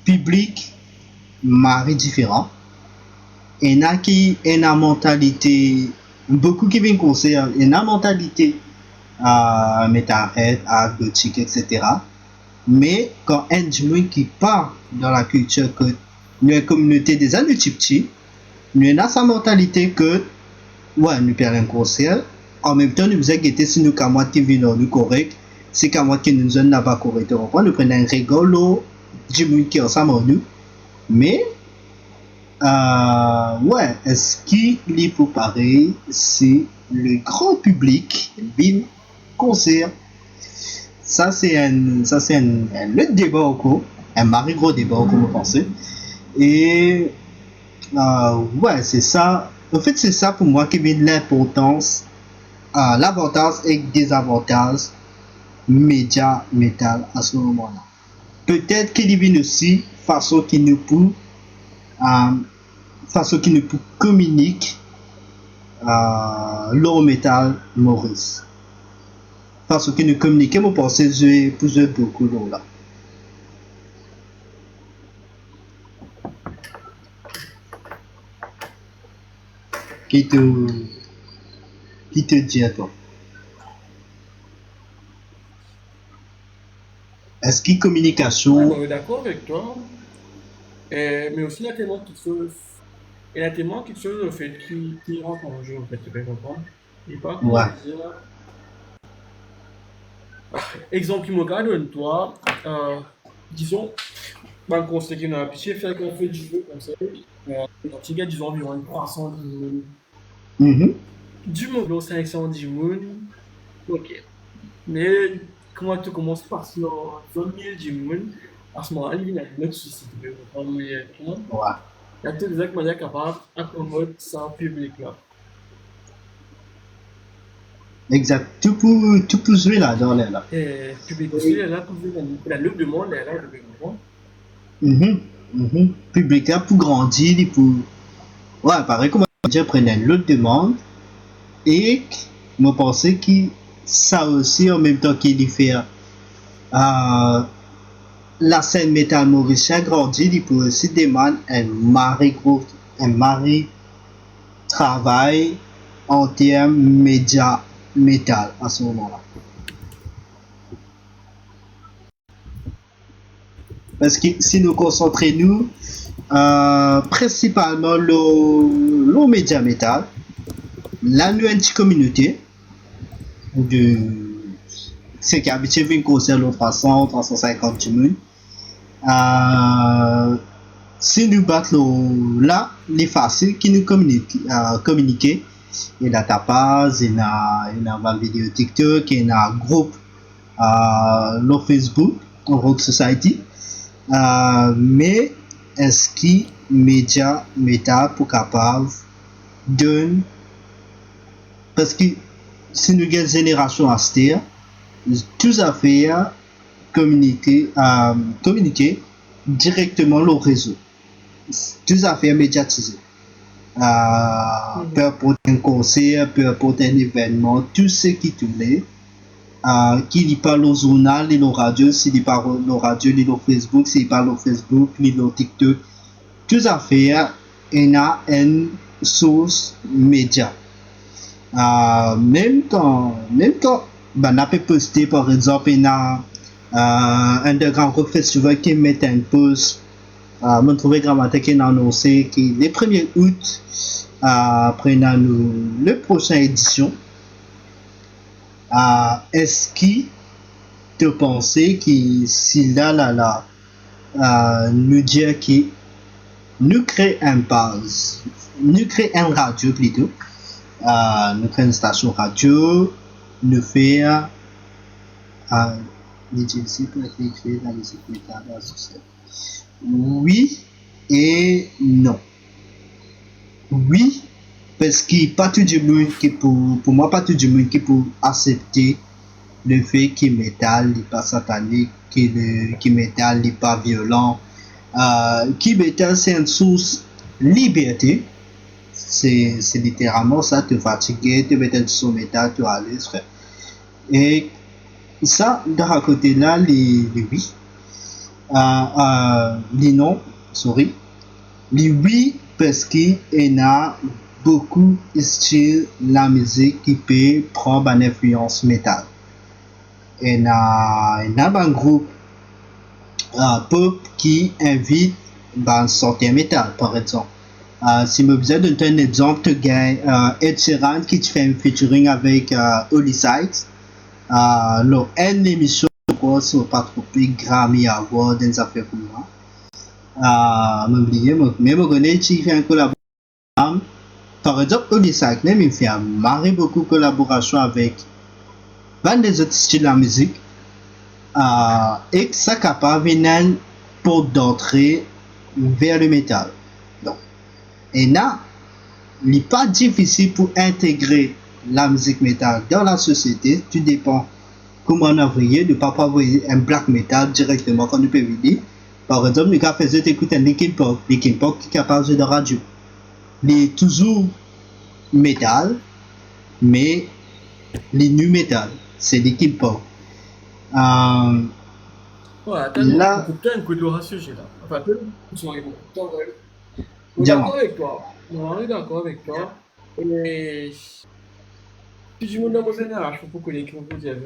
public marie différent. Et il y a qui a une mentalité, beaucoup qui viennent concert, il y a une mentalité à metalhead, à gothique, etc. Mais quand un monde qui part dans la culture que nous une communauté des années petits, nous avons sa mentalité que ouais, nous perdons un concert, en même temps nous faisons guetter si nous camois qui viennent nous correct, si camois qui nous ont pas correct, nous prenons un rigolo du monde qui est ensemble nous, mais ouais, est-ce qu'il est pour pareil, c'est le grand public vient concert. Ça c'est un autre débat au cours, un mari gros débat au cours, vous pensez. Et ouais, c'est ça. En fait, c'est ça pour moi qui met l'importance, l'avantage et désavantage média métal à ce moment-là. Peut-être qu'il y a aussi façon qui nous peut communiquer l'eau métal Maurice. Façon qui nous communique, moi pensez que j'ai beaucoup d'eau là. Qui te dit à toi? Est-ce qu'il y a communication? Ouais, d'accord avec toi. Mais aussi, il y a tellement quelque chose. Il y a tellement quelque chose au fait qui rentre en jeu, en fait, tu peux comprendre. Et pas comment Ouais. dire. Exemple, il me donne toi, disons, un conseil qui n'a pitié faire qu'on fait du jeu comme ça. Donc, il y a, disons, environ 310 000. Du monde, 510 000. Ok. Mais comment tu commences par sur 20 000 du monde, à ce moment-là, il y a une autre souci. Tu peux comprendre, mais comment? Ouais. Il y a tout exactement manière capable d'accommoder ça public là. Exact. Tout pour jouer là dans l'air là. Et public aussi, là, pour la lutte du monde, là, le monde. Public là pour grandir, pour. Ouais, pareil, comme on dit, prenez l'autre demande. Et, je pensais que ça aussi, en même temps qu'il y fait la la scène métal mauricien grandit, il peut aussi demander un mari travail en termes média métal à ce moment-là. Parce que si nous concentrons principalement le média métal, là nous avons une petite communauté de c'est qui habitué à un concert de 300, 350 du monde. Si nous battons là, les facile qui nous communiquer. Il y a Tapaz, il y a une vidéo TikTok, il y a un groupe le Facebook, Rock Society. Mais est-ce que média métal pour capable de parce que si nous avons une génération à se tout à fait communiquer directement le réseau. Tout à fait médiatisé. Peu importe un concert, peu importe un événement, tout ce qui tourne, qui n'est pas le journal, ni le radio, si n'est pas le radio, ni le Facebook, si n'est pas le Facebook, ni le TikTok, tout à fait, il y a une source média. Même quand on a pu poster, par exemple, il y a un des grands groupes festivals qui met un post. Je trouvais Grammatique qui a annoncé que les 1er août, après la prochaine édition, est-ce que tu penses que si là, nous dire que nous créons un base, nous créons un radio plutôt, nous créons une station radio, nous faisons l'utiliser pour écrire la musique métal dans ce système. Oui et non. Oui, parce que pas tout le monde qui pour moi pas tout le monde qui peut accepter le fait que le métal n'est pas satanique, que le métal n'est pas violent, que le métal c'est une source liberté. C'est littéralement ça, te fatiguer, te mettre sur le métal, tu vas aller faire. Et ça, d'un côté là, les oui. Les non, sorry. Les oui, parce qu'il y a beaucoup de styles de la musique qui peut prendre une influence métal. Il y a un groupe pop qui invite à sortir métal, par exemple. Si je besoin de donner un exemple, tu as Ed Sheeran qui fait un featuring avec Holy Sykes. Une émission sur pas trop Grammy Award dans affaires comme moi. M'oublier, mais je connais qui fait une collaboration. Par exemple, Holy Sykes, il fait beaucoup de collaboration avec 22 autres styles de la musique. Et ça capable une porte d'entrée vers le métal. Donc, et là, il n'est pas difficile pour intégrer la musique métal dans la société. Tu dépends comment on envoyer, de ne pas envoyer un black metal directement quand tu peux dire. Par exemple, le gars faisait écouter un Linkin Park qui est capable de jouer de radio. Il est toujours métal, mais les nu metal, c'est Linkin Park. Ouais, Là, t'as un coup de sujet là. Enfin, tu m'as diamant. On est d'accord avec toi. Et si je me demande aux général, je peux connaître comment vous dire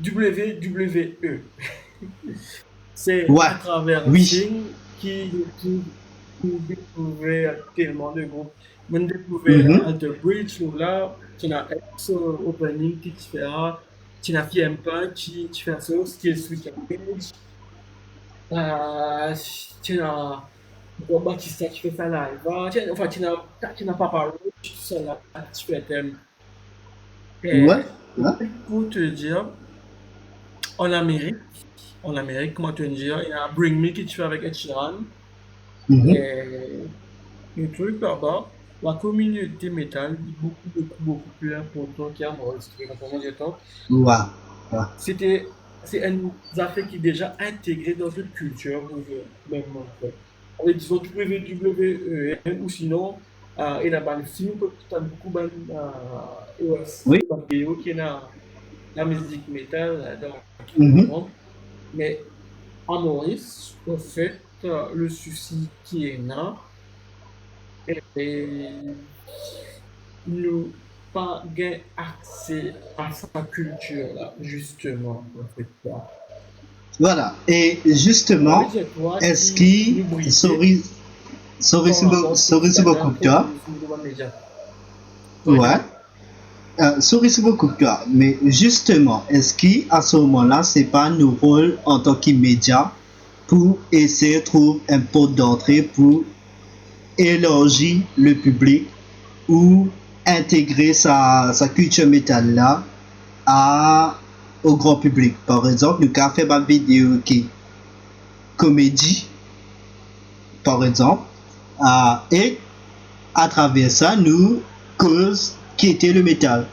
WWE. C'est Ouais, à travers un oui. signe qui découvrait tellement de groupes. On découvrait Alter Bridge, là, tu as X Opening qui fait ça, tu as Fiempa qui fait ça, Skill Switch Bridge, tu as Batista qui fait ça live, enfin, tu n'as pas parlé, tu sais là, tu fais thème. Ouais, ouais. Pour te dire, en Amérique, comment te dire, il y a Bring Me qui tu fais avec Ed Sheeran. Et le truc là-bas, la communauté métal est beaucoup plus importante qu'il y a enregistré dans mon temps. Ouais. C'est une affaire qui est déjà intégrée dans notre culture, même avec disons WWE ou sinon, il y a un film qui a beaucoup Oui. vidéo qui est la musique métal dans le monde. Mais à Maurice, en fait, le souci qui est là, et nous pas gain accès à sa culture là, justement, en fait, quoi. Voilà. Et Ça veut justement, dire toi est-ce qui qu'il nous briefait par rapport à ce souris qui sur est là beaucoup de toi? produit sur le média. Oui, Ouais. Souris sur beaucoup de toi. Mais justement, est-ce qu'à ce moment-là, c'est pas nos rôles en tant que médias pour essayer de trouver un pot d'entrée pour élargir le public ou intégrer sa culture métal là au grand public. Par exemple, nous avons fait ma vidéo qui est comédie, par exemple, et à travers ça, nous cause qui était le métal.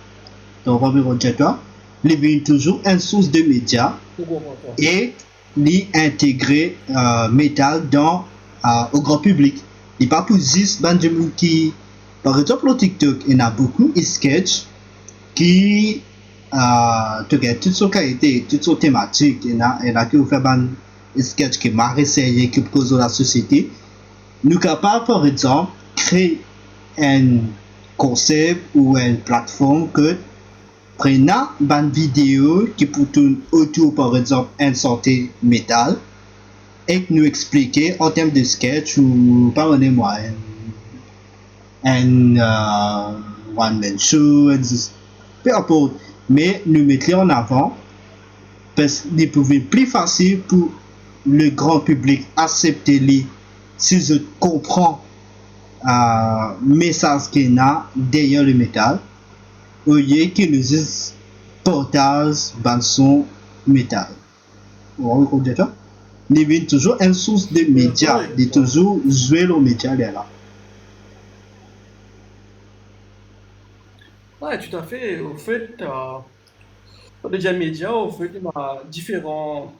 Donc, Robert toi, il vient toujours une source de médias je comprends pas. et il intégrer métal dans au grand public. Il pas pour juste bande qui, par exemple, au TikTok, il y en a beaucoup de sketchs qui toute son qualité, toute son thématique, il y a qui vous fait un sketch qui m'a essayé, qui pose la société. Nous capables, par exemple, créer un concept ou une plateforme que prenant une vidéo qui pour tourner autour, par exemple, une santé métal et que nous expliquer en termes de sketch ou, pardonnez-moi, un one-man show, peu importe, mais nous mettre en avant parce qu'il pouvait plus facile pour le grand public accepter les si je comprends message qu'il y a derrière le métal au lieu que nous disent portage dans son métal. Vous comprenez ça? Il y a toujours une source de médias, il toujours jouer le média là. Ouais, tout à fait. Au fait, déjà médias, au fait, il y a différents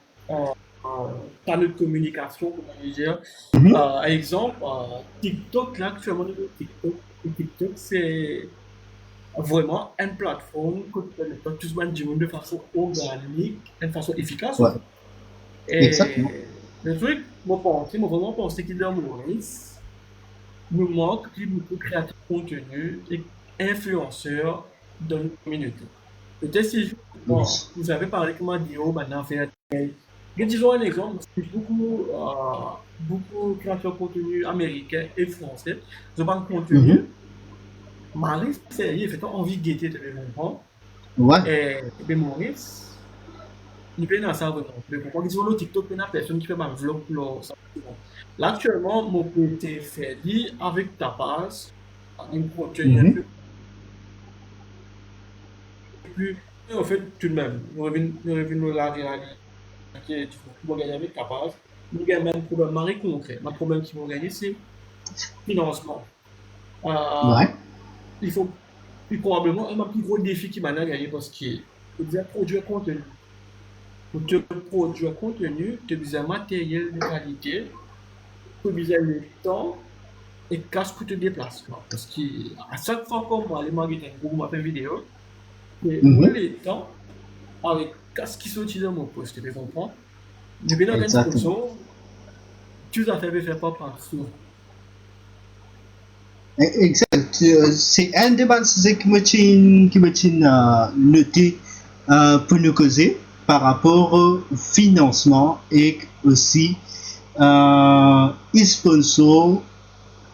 canaux de communication, comment dire. Mm-hmm. Exemple, TikTok, là, actuellement, le TikTok, TikTok, c'est vraiment une plateforme que tu peux tout du monde de façon organique, de façon efficace. Ouais, exactement. Et le truc, moi vraiment pensé qu'il est dans Maurice, nous manque plus beaucoup de créateurs de contenu et influenceurs dans une communauté. Peut-être si Oui. bon, vous avez parlé comment Dio maintenant fait. Mais disons un exemple, c'est beaucoup de créateurs de contenu américains et français. Ils ont pas de Mm-hmm. contenu. Maurice, c'est il fait envie de guetter de comprendre. Ouais, Et Maurice, il peut dans ça vraiment. Mais pourquoi disons le TikTok, il y a personne qui fait ma vlog pour ça. Là, actuellement, mon côté fait dit avec ta base, un contenu un mm-hmm. peu plus. Et en fait, tout de même, nous revenons à la réalité qui est pour gagner avec ta base. Nous avons un problème marie concret. Le problème qui vont gagner, c'est financement. Euh, Ouais, il faut puis probablement un plus gros défi qui m'a gagné parce que c'est déjà produire contenu. Pour te produire contenu, tu as besoin de matériel de qualité, tu as besoin de temps et cash pour te déplacement. Parce que à chaque fois qu'on va aller marketing pour ma vidéo, moi mm-hmm. les temps avec qu'est-ce qui sont utilisés dans mon poste, tu comprends? Je vais dans une Exactement. sponsor, tu as fait faire pas par sous. Exact. C'est un des sujets qui me tient noté pour nous causer par rapport au financement et aussi sponsor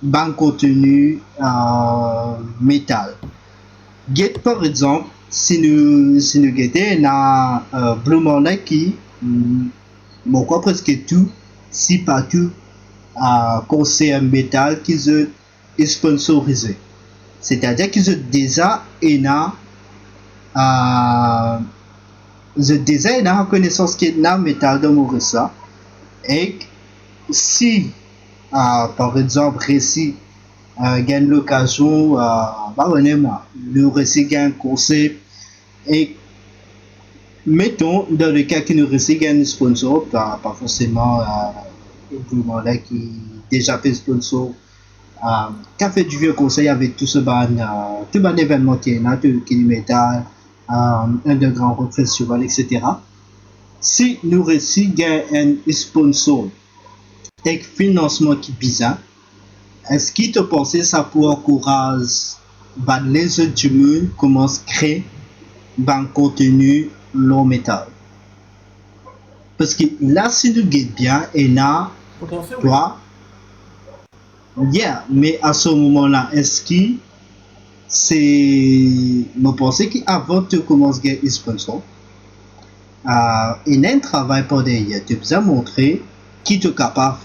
ban contenu métal. Get par exemple, si nous guettons na Blue Monday qui bon quoi presque tout si pas tout concert métal qui se sponsorisé. C'est-à-dire qu'ils ont déjà une reconnaissance qui est dans le métal de Maurice et si par exemple récit gagne l'occasion pardonnez-moi le récit gagne concept et mettons dans le cas qui nous récit gagne sponsor pas forcément là qui déjà fait sponsor qu'a fait du vieux conseil avec tout ce tout ban événement qui est là, qui est métal, un de grands festival, etc. si nous réussissons un sponsor et financement qui est bizarre, est-ce que tu penses que ça peut encourager les autres du monde commencent à créer un contenu long métal? Parce que là, si nous guettons bien, et là, toi, yeah, mais à ce moment-là, est-ce que c'est. Je pense qu'avant de commencer à sponsor, il y a un travail pour derrière. Tu peux montrer qui tu es capable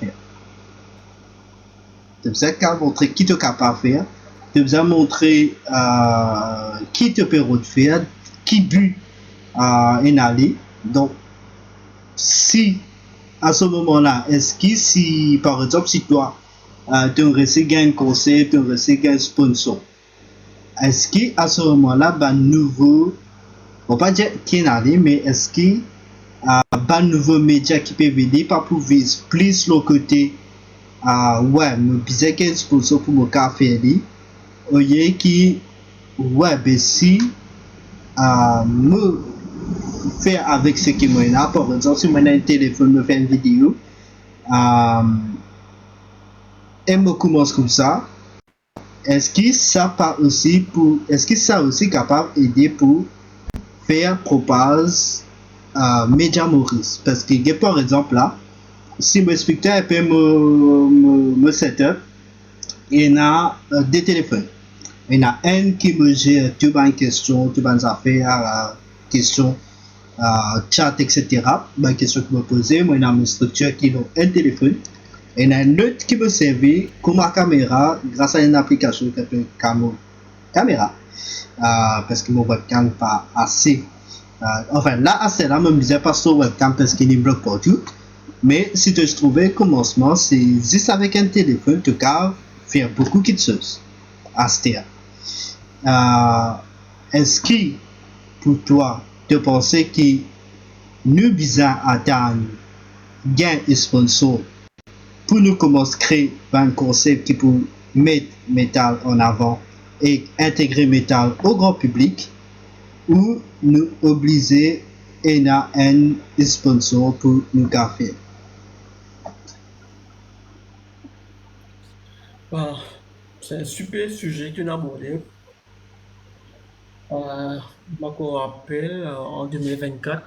de faire. Tu peux montrer qui tu es capable de faire. Tu peux montrer qui te peut faire, qui but en aller. Donc, si à ce moment-là, est-ce que si, par exemple, si toi, tu as reçu un conseil, tu as reçu un sponsor, est-ce qu'à ce moment-là, ben nouveau, on va pas dire qui est allé, mais est-ce que ben nouveau média qui peut venir pas pour viser plus le côté, ouais, me disais qu'un sponsor pour me café li, au lieu qui, ouais, ben si, me faire avec ce qui m'en a, par exemple, si on a un téléphone, me faire une vidéo, et me commence comme ça. Est-ce que ça pas aussi pour, est-ce que ça aussi capable d'aider pour faire propager média Maurice? Parce que par exemple là, si mon inspecteur peut me setup, il y a des téléphones. Il y en a un qui me gère toutes les questions, toutes les affaires, questions, chat, etc. Les questions que me poser, moi, il y a une structure qui a un téléphone. Et il y a un autre qui me servir comme ma caméra grâce à une application qui s'appelle Caméra. Parce que mon webcam n'est pas assez. Enfin, là, assez là, je me disais pas sur webcam parce qu'il est bloqué partout. Mais si tu as trouvé commencement, c'est juste avec un téléphone, tu peux faire beaucoup de choses. Est-ce que pour toi, tu penses que nous visons à atteindre gain et sponsor pour nous commencer à créer un concept qui peut mettre métal en avant et intégrer métal au grand public, ou nous obliger à un sponsor pour nous faire? C'est un super sujet que nous avons abordé. Je me rappelle en 2024,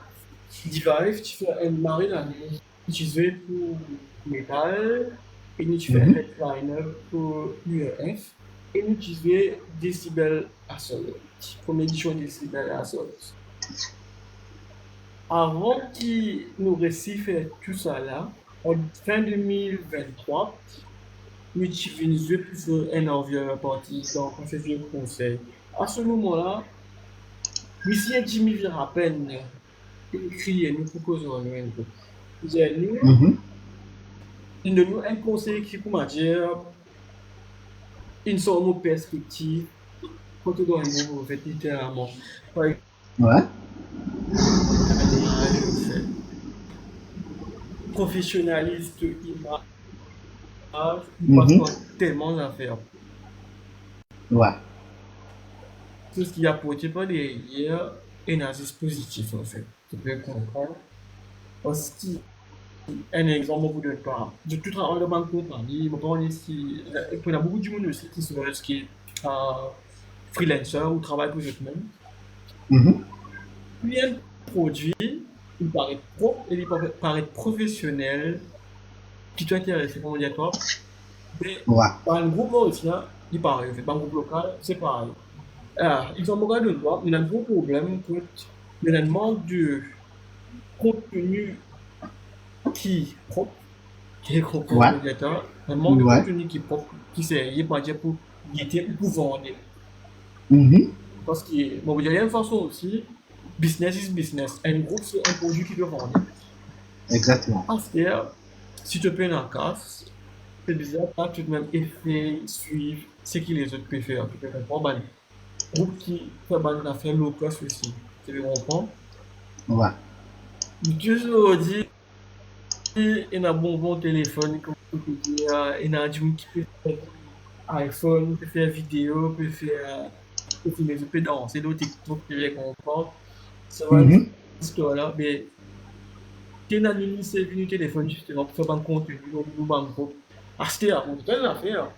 Divive, tu fais un mari l'année, tu fais pour métal, et nous tu fais un headliner pour UEF, et nous tu fais Decibel Assault, première édition Decibel Assault. Avant qu'ils nous réussissent faire tout ça là, en fin 2023, nous utilisons pour un environnement parti, donc on fait un conseil. À ce moment-là, Monsieur Jimmy vient à peine, il crie et nous proposons nous. Il nous un conseil qui comment dire une sorte de perspective quand on doit nous fait littéralement. Ouais. Professionnaliste, image, parce tellement d'affaires. Ouais. Tout ce qui a apporté par derrière est un dispositif en fait. Tu peux comprendre. Aussi, un exemple, vous donne pas. De tout travail de banque compagnie, on ici, il y a beaucoup de monde aussi qui sont qui freelancer ou travaillent pour eux-mêmes. Puis un produit, il paraît propre et il paraît professionnel, qui t'est intéressé, comment dire toi. Mais par un groupe aussi, il paraît, c'est pas un groupe local, c'est pareil. Ils ont beaucoup de droits, mais il y a un gros problème, il y a un manque de contenu qui est propre, qui est propre au médiateur, un manque de contenu qui est propre, qui sert pas dire pour guetter ou pour vendre. Parce que, bon, il y a une façon aussi, business is business. Un groupe, c'est un produit qui peut vendre. Exactement. Parce que, si tu payes en casse, c'est bizarre, pas tout de même effet, suivre ce que les autres peuvent faire. Tu peux comprendre, un groupe qui fait une affaire low cost aussi. Tu peux comprendre? Ouais. Toujours dit, il y a un bon téléphone, comme tu peux dire, il y a un qui peut faire iPhone, peut faire vidéo, peut faire. Tu peux danser, d'autres TikTok, tu peux comprendre. C'est vrai, cette histoire-là, mais qui n'a ni c'est venu téléphone justement pour faire un contenu, nous un groupe. C'était à mon temps l'affaire.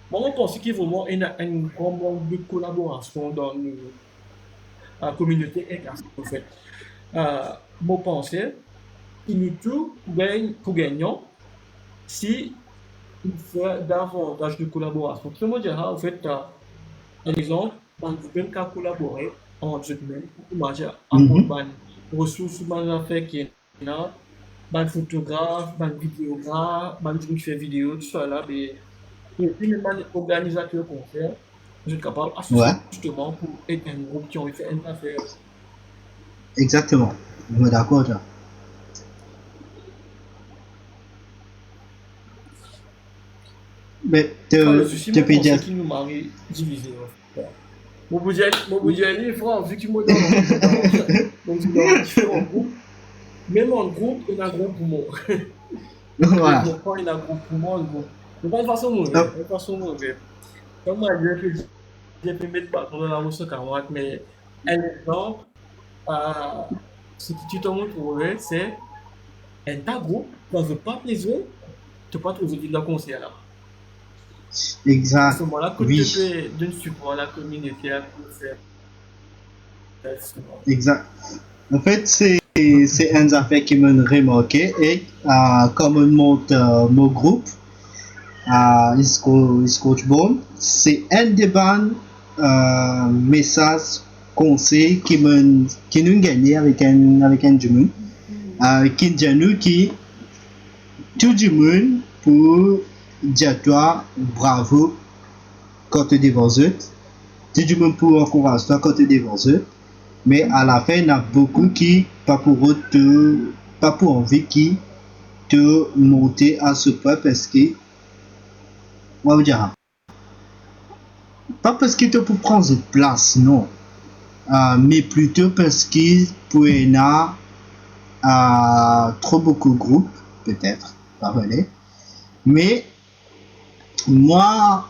Moi, je pense qu'il y a vraiment un grand manque de collaboration dans la communauté en fait. Moi, je pensais qu'il y a tout pour gagnant si il fait davantage de collaboration. Tout le monde dira, en fait, par exemple, on peut même collaborer entre eux-mêmes pour apporter des ressources, des affaires qui est là, des photographes, des vidéographes, des gens qui font vidéo, tout ça là, et puis même des organisateurs concerts, vous êtes capable Ouais, justement pour être un groupe qui ont fait une affaire. exactement. Je suis d'accord, là. Mais Enfin, le souci, te moi, peux je dire. pense qu'il nous marie divisé. Mon budget, frère, vu qu'il me donne donc dans différents groupes, même en groupe, il y a un groupe pour moi. Voilà. Donc, quand il y a un groupe pour moi, un groupe. De pas une façon mauvaise, Hop. de façon mauvaise. Comme moi, j'ai pu mettre bâton dans la roue 140, mais un exemple, ce que tu te montres trouver, c'est un tas groupe, quand je pas plaisir, tu peux pas trouver de la concert là. À ce Exact. moment-là, que tu Oui. peux donner support à la communauté pour faire. Exact. En fait, c'est un affaire qui m'a remarqué et comme on monte mon groupe à Scotch Bone, c'est un des bons messages conseils qui nous gagné avec un du monde qui dit nous qui tout du monde pour dire toi bravo quand tu devant eux, tout du monde pour encourager toi quand tu devant eux. Mais à la fin, il y a beaucoup qui, pas pour envie, qui te monter à ce point parce que, on va dire, pas parce que tu peux prendre une place, non. Mais plutôt parce que pour y a trop beaucoup de groupes, peut-être, pas vrai. Mais, moi,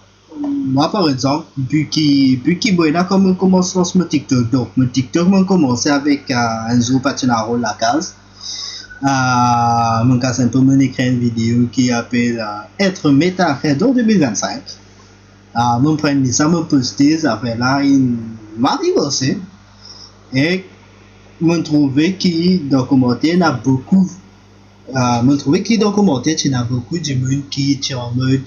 par exemple, vu qu'il y a comme on commence dans mon TikTok, donc mon TikTok m'a commencé avec un jour patinage la case. Mon cas, c'est un peu mon écrit une vidéo qui appelle Être méta dans 2025. Mon premier ça m'a posté, ça fait là, il m'a divorcé. Et mon trouvé qui dans commentaire, il y a beaucoup. Mon trouvé qui dans commentaire, il y a beaucoup de monde qui est en mode.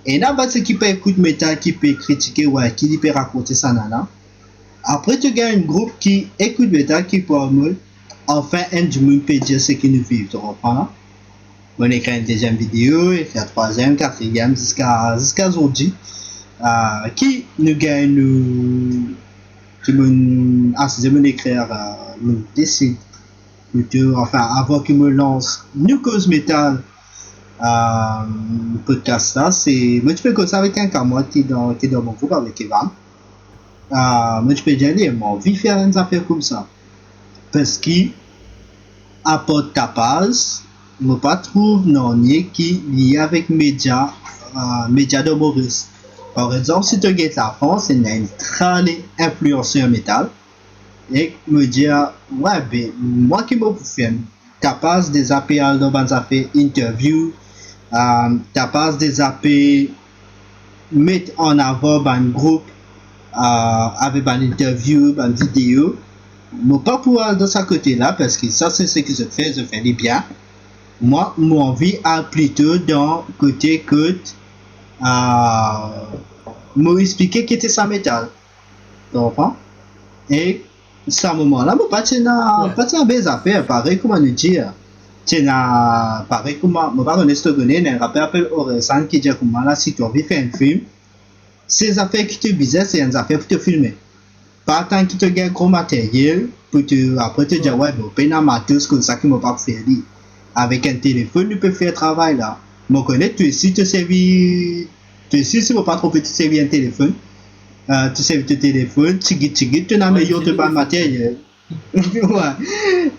Et là, bah, c'est qui peut écouter métal, qui peut critiquer, ouais, qui peut raconter ça, nana. Après, tu gagnes un groupe qui écoute métal, qui peut en mode, enfin, un du monde peut dire ce qu'il nous vit, tu comprends? On écrit une deuxième vidéo, et la troisième, quatrième, jusqu'à aujourd'hui, qui nous gagne, qui me écrire, nous décide, plutôt, enfin, avant qu'il me lance, New Cause Metal, podcast là, c'est moi je fais comme ça avec un cas moi qui est dans mon groupe avec Evan. Moi je peux dire j'ai envie de faire une affaire comme ça parce qu'il apporte ta base, je pas trouve non qui lié avec médias de Maurice. Par exemple, si tu regardes la France, il y a une très influenceur métal et me dire ouais ben moi qui me fais ta base des APL dans une affaire interview. Ta base des AP mettre en avant un groupe avec une interview, une vidéo. Mais pas pour aller de ce côté-là parce que ça c'est ce que je fais des bien. Moi, mon envie est plutôt dans le côté que m'expliquer qui était sa métal. Tu comprends? Et à ce moment-là, je pas de belles affaires, pareil comment nous dire. Pareil comme je pas connais ce donné un rappel appelle Oresan qui dit comment là si tu as envie de faire un film ces affaires qui te bizarres c'est une affaire pour te filmer pas tant que tu as un gros matériel pour te après te dire ouais bon peine amateur comme ça qui m'a pas faire avec un téléphone tu peux faire travail là moi connais tu si tu servis tu si c'est pas trop petit servir un téléphone tu servis ton téléphone tu n'as meilleur de pas matériel ouais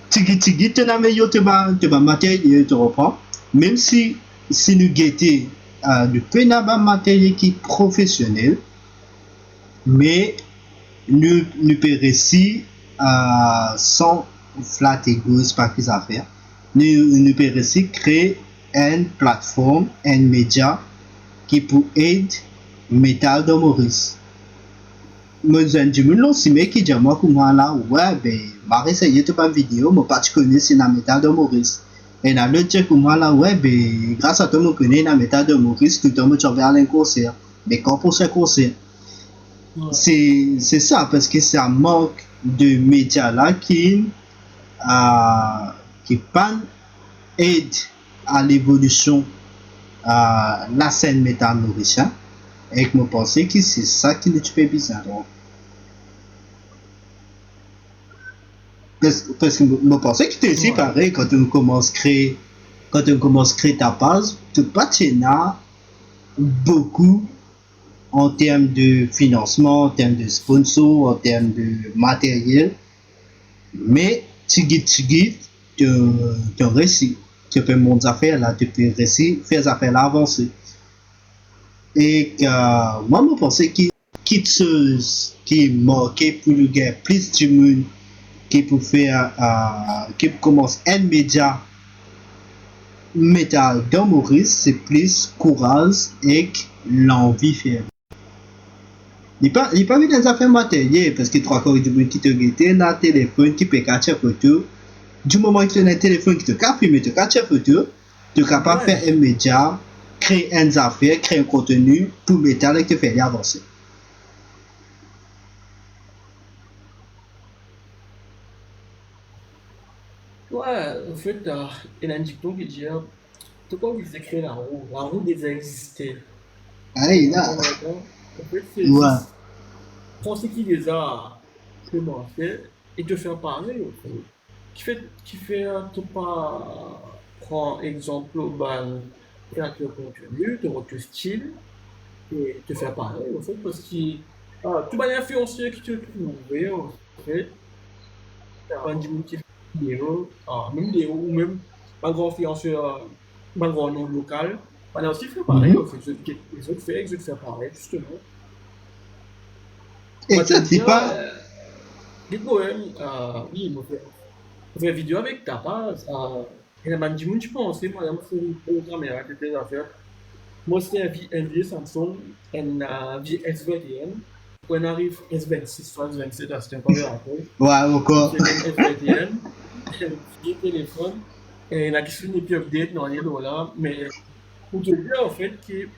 tigi tu n'as meilleur de pas matériel tu reprends même si nous guetter de pas matériel qui est professionnel mais nous peut réussir sans flat et gauche, pas plus à faire. Nous pouvons aussi créer une plateforme, un média qui peut aider métal de Maurice. Moi, j'ai dit, non, si mec qui dit moi comment là, ouais, ben, Marie, c'est YouTube en vidéo, moi, pas tu connais, c'est la métal de Maurice. Et là, l'autre dit comment là, ouais, ben, grâce à toi, moi, connais la métal de Maurice, tout le monde, tu vas aller un concert. Mais quand pour ce concert, c'est ça, parce que ça manque de médias là qui pas aide à l'évolution la scène métal mauricienne. Et que je pense que c'est ça qui est un peu bizarre. Parce que je pense que c'est aussi pareil quand on commence à créer ta page, tu pas beaucoup en termes de financement, en termes de sponsors, en termes de matériel. Mais tu réussis. Tu peux monter affaires là, tu peux réussir, faire des affaires là avancer. Et moi, je pense que quelque chose qui est marqué pour le gars, plus du monde qui peut faire, qui commence un média métal dans Maurice, c'est plus courage et l'envie de faire. Il n'est pas mis dans les affaires matérielles parce que trois quarts du monde qui te guette, un téléphone qui peut capturer photo. Du moment que tu as un téléphone qui te capte filmer, te capture photo, tu es capable de faire un média, créer une affaire, créer un contenu pour métal et te faire avancer. Ouais, en fait, il y a un dicton qui dit tout comme ils écrivent la roue déjà existait. Allez, là. En fait, c'est penser qu'il les a commencé et te faire parler. Qui fait tout pas prendre exemple créateur de contenu, de votre style et te faire parler en fait parce que tout va influencer qui te trouve en fait un diminutif vidéo même des ou même un grand influenceur un grand nom local on a aussi fait pareil en fait les autres faire pareil justement Exactement. Dites-moi oui faire vidéo avec ta page et la du monde je pense moi je fais une caméra qui des affaires moi c'est un vieux Samsung un vieux S21 quand on arrive S26 soit S27 c'est un peu après ouais encore S21 un vieux téléphone et la question n'est plus update non il est là mais pour te dire en fait que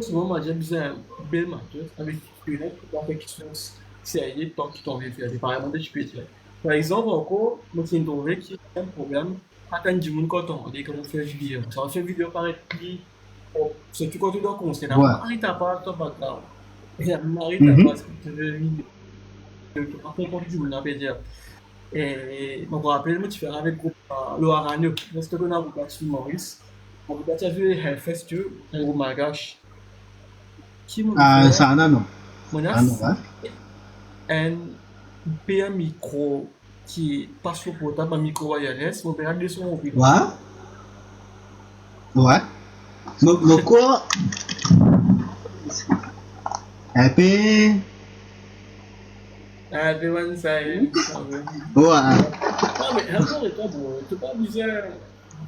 souvent moi j'ai besoin d'un bel matos avec une pour faire quelque chose sérieux tant que tu t'en veux faire par exemple je peux dire par exemple encore moi c'est une trouvé qui a un problème attendre du monde quand on dit comment faire vidéo ça fait vidéo paraît plus surtout quand tu dois commencer là Marie t'as pas toi pas là et Marie t'as pas ce que tu veux vidéo par contre du monde peut dire et je me rappelle moi tu fais avec groupe le Aranio parce que on a beaucoup sur Maurice on peut pas vu Hellfest tu un gros magache qui ça non un PA micro qui passe au portable un micro wireless on peut regarder son mobile ouais quoi un peu one side ouais non mais encore et toi bon tu pas besoin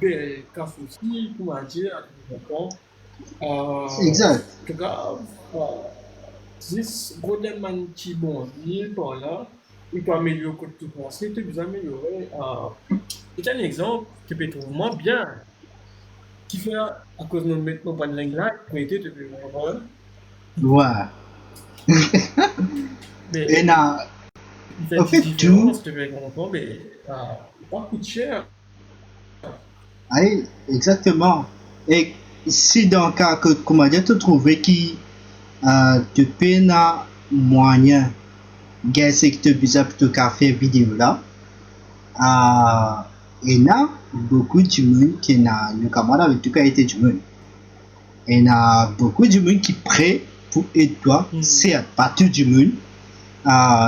de café aussi comment dire exact en tout cas this golden man qui bon dit par là il peut améliorer que tu penses tu peux améliorer c'est un exemple qui peut trouver moins bien qui fait à cause de notre pas de langue là pour aider te voir ouais et là en fait tout mais pas coûte cher oui exactement et si dans le cas que comment dire tu trouves qui tu peux na moyen gagner ce que tu besoin pour te faire vidéo là et là beaucoup de monde qui n'a le camarade avec tout qualité du monde et n'a beaucoup de monde qui prêt pour aider toi certes pas tout du monde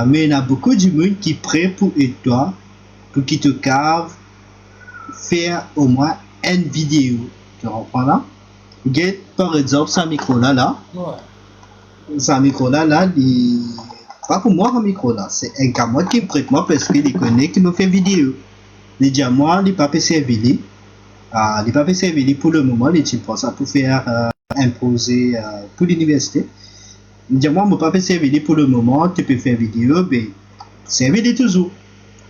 mais il y a beaucoup de monde qui prêt pour aider toi pour qu'il te cave faire au moins une vidéo tu comprends là par exemple ce micro là ce micro là Pas pour moi, un micro là. C'est un gamin qui me prête moi parce qu'il connaît, qui me fait vidéo. Il dit à moi, il pas servir. Il pas servir pour le moment. Il dit ça pour faire imposer pour l'université. Il dit à moi, je ne peux pas servir pour le moment. Tu peux faire vidéo, mais servir toujours.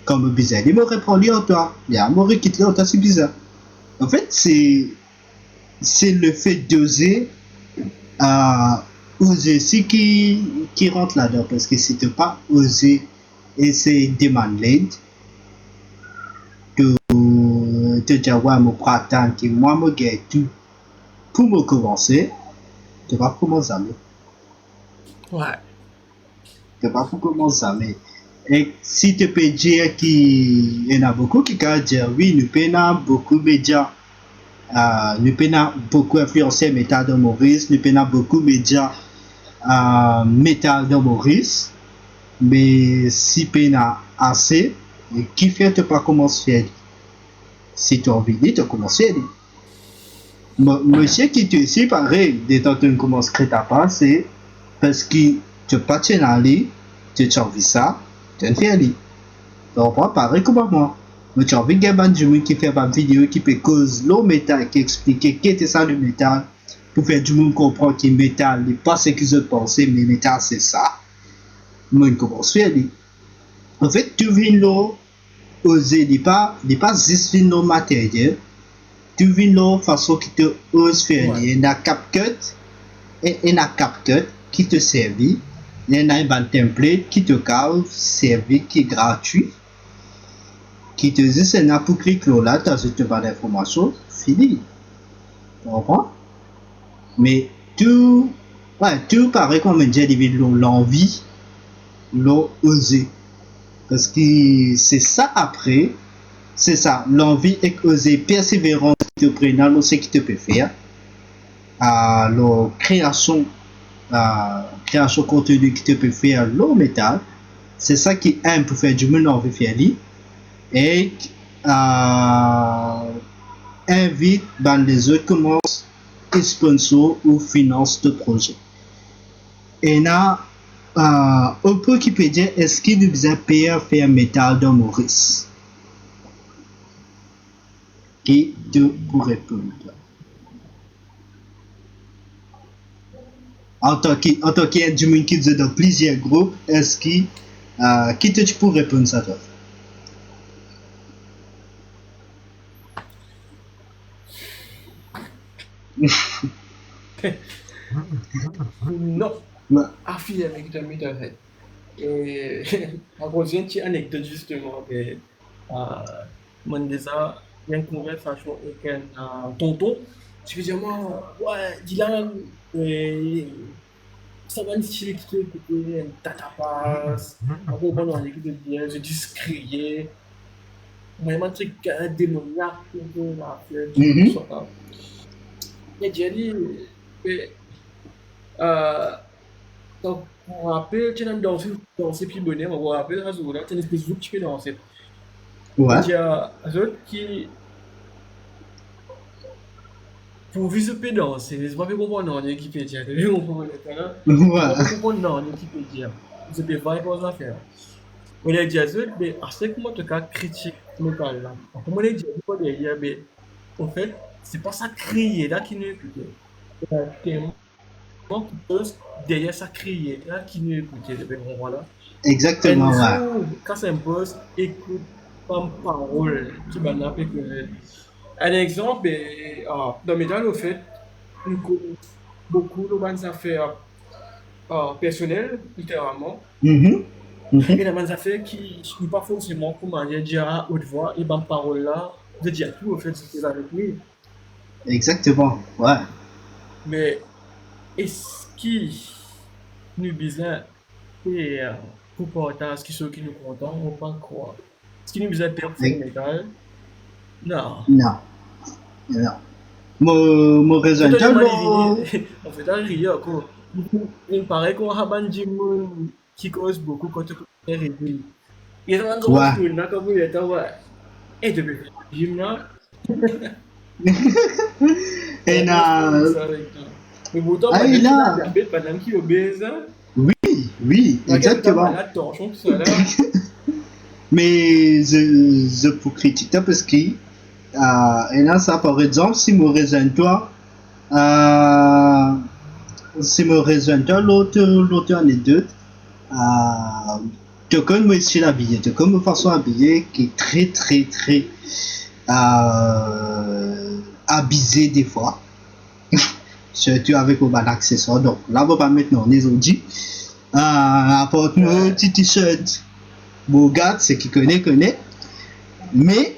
Comme bizarre. Il me répond en toi. Il y a un mot qui te en toi, c'est bizarre. En fait, c'est le fait d'oser oser aussi qui rentre là-dedans. Parce que si tu n'as pas osé et c'est demander l'aide, te dire ouais, je prends attendre que moi je gagne tout pour me commencer, tu vas commencer à Ouais. Tu vas commencer à et si tu peux dire qu'il y en a beaucoup qui peuvent dire oui, nous prenons beaucoup de médias, nous prenons beaucoup influencer métal de Maurice, nous prenons beaucoup de médias métal de Maurice, mais si tu as assez, qui fait tu pas commencer? Si tu as envie de commencer, monsieur qui te dit pareil, dès que tu commences à créer ta part, c'est parce que tu pas tu as envie ça, tu as fait aller. Donc, moi, pareil comme moi. Mais tu as envie de gagner du monde qui fait une vidéo qui peut cause le métal, qui explique qu'est-ce que ça le métal, pour faire du monde comprendre que le métal n'est pas ce qu'ils ont pensé, mais le métal c'est ça. Moi, je commence à faire aller. En fait, tu viens là, oser, il n'est pas juste le matériel. Tu viens là, façon qui te ose faire aller. Il y a CapCut, et il y a CapCut qui te servit. Il y a un template qui te cave, servi, qui est gratuit, qui te dit c'est là pour cliquer là, tu as une barre d'information, fini. Tu comprends? Mais tout paraît comme un dit l'envie, l'oser. Parce que c'est ça après, c'est ça, l'envie et oser, persévérance qui te prenne, ce qui te peut faire, la création contenu qui te peut faire le métal, c'est ça qui aime pour faire du monde envie faire et invite les autres commencent et sponsor ou finance de projet. Et là, un peu qui peut dire est-ce qu'il nous a payé faire métal dans Maurice? Qui te pour répondre? En tant qu'individu qui est dans plusieurs groupes, est-ce qui te pour répondre ça toi? Non. Ouais. Affilié avec le Metalhead. Et à cause d'une petite anecdote justement, mon déjà, il y a une conversation avec un tonton. Tu veux dire, moi, ouais, Dylan, ça va style qui te écouter, un tatapas, un peu bon dans l'équipe de bien, je discrié, vraiment un truc démoniaque, la fleur, tout ça. Et j'ai dit, donc, on rappelle, tu as dansé puis bonnet, on va rappeler, tu as une espèce de qui peut danser. Ouais. Il y a des autres qui, pour visiter danser, je ne sais pas comprendre non, qui peut dire, je comprends maintenant. Je ne comprends non, qui peut dire. Je peux faire des affaires. On a dit à eux, mais à ce moment, tu as critique local là. Comment on a dit à eux derrière, mais en fait, c'est pas ça crier là qui nous écoute. Derrière ça crier là qui nous écoute. Voilà. Exactement, ouais. Quand c'est un boss, écoute comme parole qui m'a appelé que. Un exemple, dans mes dans le fait, nous connaissons beaucoup de affaires personnelles, littéralement. Et les affaires qui ne sont pas forcément comment dire à haute voix, et ben parole là, de dire tout au fait, c'était avec lui. Exactement, ouais. Mais est-ce qui nous besoin et pour porter ce qui nous content, on pas quoi? Ce qui nous besoin de faire métal? Non. Mon raisonnement. On fait un rire, quoi. Il paraît qu'on a un gym qui cause beaucoup quand on est réduit. Il y a un grand film là, comme il est à ouais. Et depuis le gym là. Et là. Mais pourtant, il y a des gens qui obèsent. Oui. Oui, exactement. Là-dedans, je trouve que ça là. Mais je peux critiquer parce que, et là, ça, par exemple, si me rejoins toi, euh, si me rejoins toi, l'autre anecdote, tu connais mon style habillé, tu connais ma façon habillée qui est très, très, très, abusée des fois. Surtout avec mon accessoire. Donc, là, on va pas maintenant, on est aujourd'hui. Apporte-nous un petit t-shirt. Bogat, c'est qui connaît. Mais,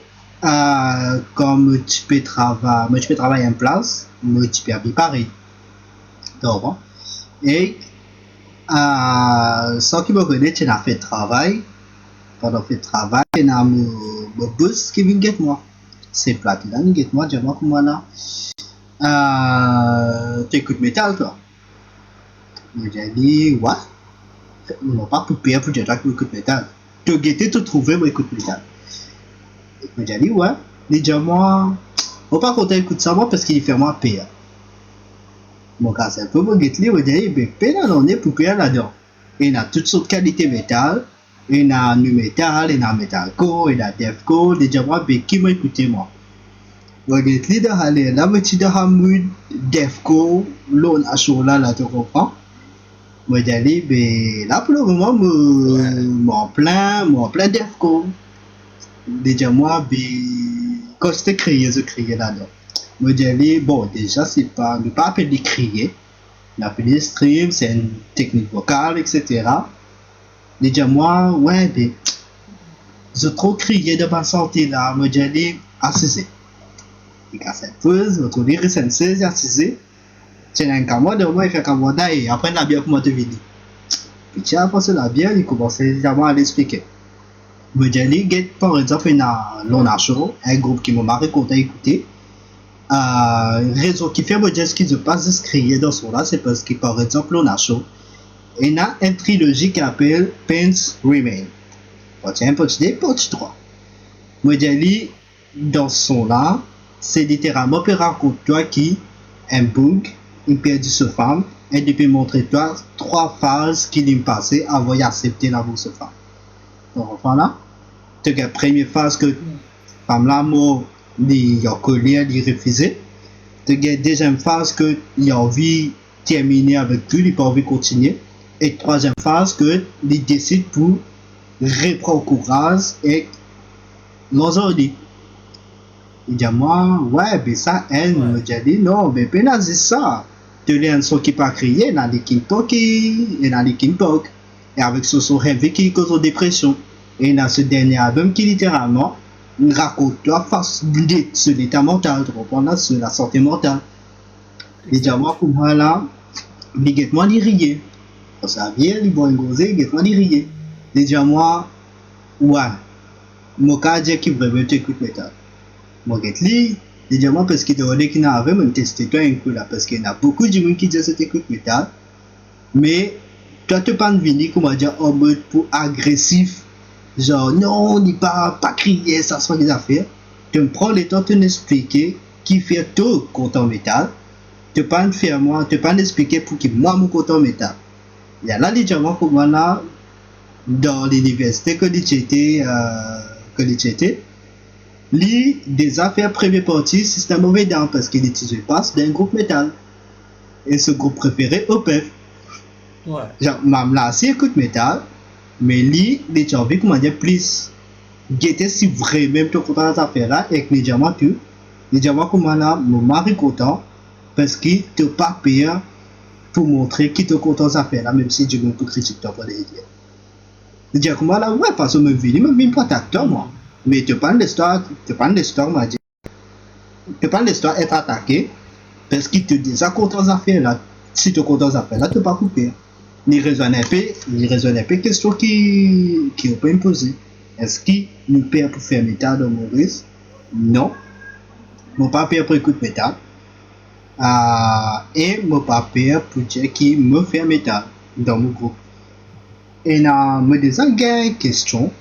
comme tu peux travailler en place, mais tu peux habiller pareil. Donc, et, sans qu'il me connaisse, tu as fait travail. Pendant fait travail, tu as mon boss qui vient get moi. C'est plat, il vient get moi, dis-moi comment là. Tu écoutes métal, toi. J'ai dit, ouais. On n'a pas coupé pour dire que écoute métal. Tu as tout trouvé pour écoute métal. J'ai dit, ouais. Il dit, moi, on pas compter écoute ça, moi, parce qu'il fait moi payer. Mon cas, c'est un peu mon guette-li, on dit, ben, payer on est pour payer là-dedans. Il y a toutes sortes de qualités métal. Il y a nu métal, il y a metalcore, il y a deathcore. Il dit, moi, ben, qui m'a écouté, moi? Mon guette-li, dans aller, là, me tu dois avoir deathcore, l'on a chaud là, tu comprends? Moi, j'ai dit, ben, là, pour le moment, m'en plein deathcore. Déjà, moi, ben, quand j'étais crié, je criais là-dedans. Moi, j'ai dit, bon, déjà, c'est pas, ne pas appeler crier. On appelle stream, c'est une technique vocale, etc. Déjà, moi, ouais, ben, je trop crié de ma santé là. Moi, j'ai dit, assisez. Il casse une pause, votre lire sensei, assisez. C'est un camarade de moi, il fait camarade et après la bière pour moi te vider. Puis, tiens, après la bière, il commençait déjà à l'expliquer. Moi, j'ai dit, par exemple, il y a Lona Show, un groupe qui m'a marqué quand écouté. Raison qui fait moi dire ce qui se passe de se crier dans son là, c'est parce que par exemple on a chaud. Il y a une trilogie qui s'appelle Pains Remain. Partie 1, partie 2, partie 3. Moi j'ai dit dans son là, c'est littéralement pour raconter toi qui un bug, il perdu sa femme, et depuis montrer toi 3 phases qu'il a passé avant d'accepter la bourse femme. Donc voilà. Tu as la première phase que femme là mort. Il a colère, il refusé. Tu as la deuxième phase que il a envie de terminer avec lui, il n'a pas envie de continuer. Et troisième phase que il décide pour reprendre courage et l'aujourd'hui. Il dit à moi, ouais, ben ça, elle me dit, non, ben pénal, c'est ça. Tu as un son qui pas crier, dans les Kinpok et dans les Kinpok. Et avec ce son rêvé qui cause de dépression. Et dans ce dernier album qui littéralement raconte-toi face sur l'état mental, tu comprends là, sur la santé mentale. Les diamants comme moi là, les guettes-moi les rier. Quand ça vient, les bois engosés, guettes-moi les rier. Les diamants, ouais, mon cas dit qu'il vraiment t'écoute métal. Mon guette-li, les diamants parce qu'il te qu'il n'a pas même testé toi un coup là, parce qu'il y a beaucoup de gens qui disent que t'écoutes métal. Mais, toi tu pas venir, comment dire, en mode pour agressif. Genre, non, on n'est pas crier, ça soit des affaires. Tu me prends le temps de t'expliquer qui fait tout content métal. Tu pas faire moi, tu pas expliquer pour que moi, mon content métal. Il y a là, les diamants comme moi là, dans l'université que j'étais, lit des affaires première partie, c'est un mauvais dent parce qu'il utilise passe d'un groupe métal. Et ce groupe préféré, OPEF. Ouais. Genre, même là, si écoute métal, mais lui, les envie comment dire plus guetter si vraiment tu es content de cette affaire là et que les diamants tu les diamants comment là mon mari content parce qu'il te pas payé pour montrer qu'il te content de cette affaire là même si Dieu me peut critiquer toi pour les dire les diamants comment là ouais parce que me vient pas t'acteur moi mais tu parles d'histoire m'a dit tu parles d'histoire être attaqué parce qu'il te dit ça content de cette affaire là si tu es content de cette affaire là tu pas coupé. Il raisonne un peu question qui peut me poser. Est-ce qu'il nous perd pour faire métal dans Maurice? Non. Mon pas perd pour écouter métal. Et mon pas perd pour dire qu'il me fait métal dans mon groupe. Et me disant qu'il y a une question.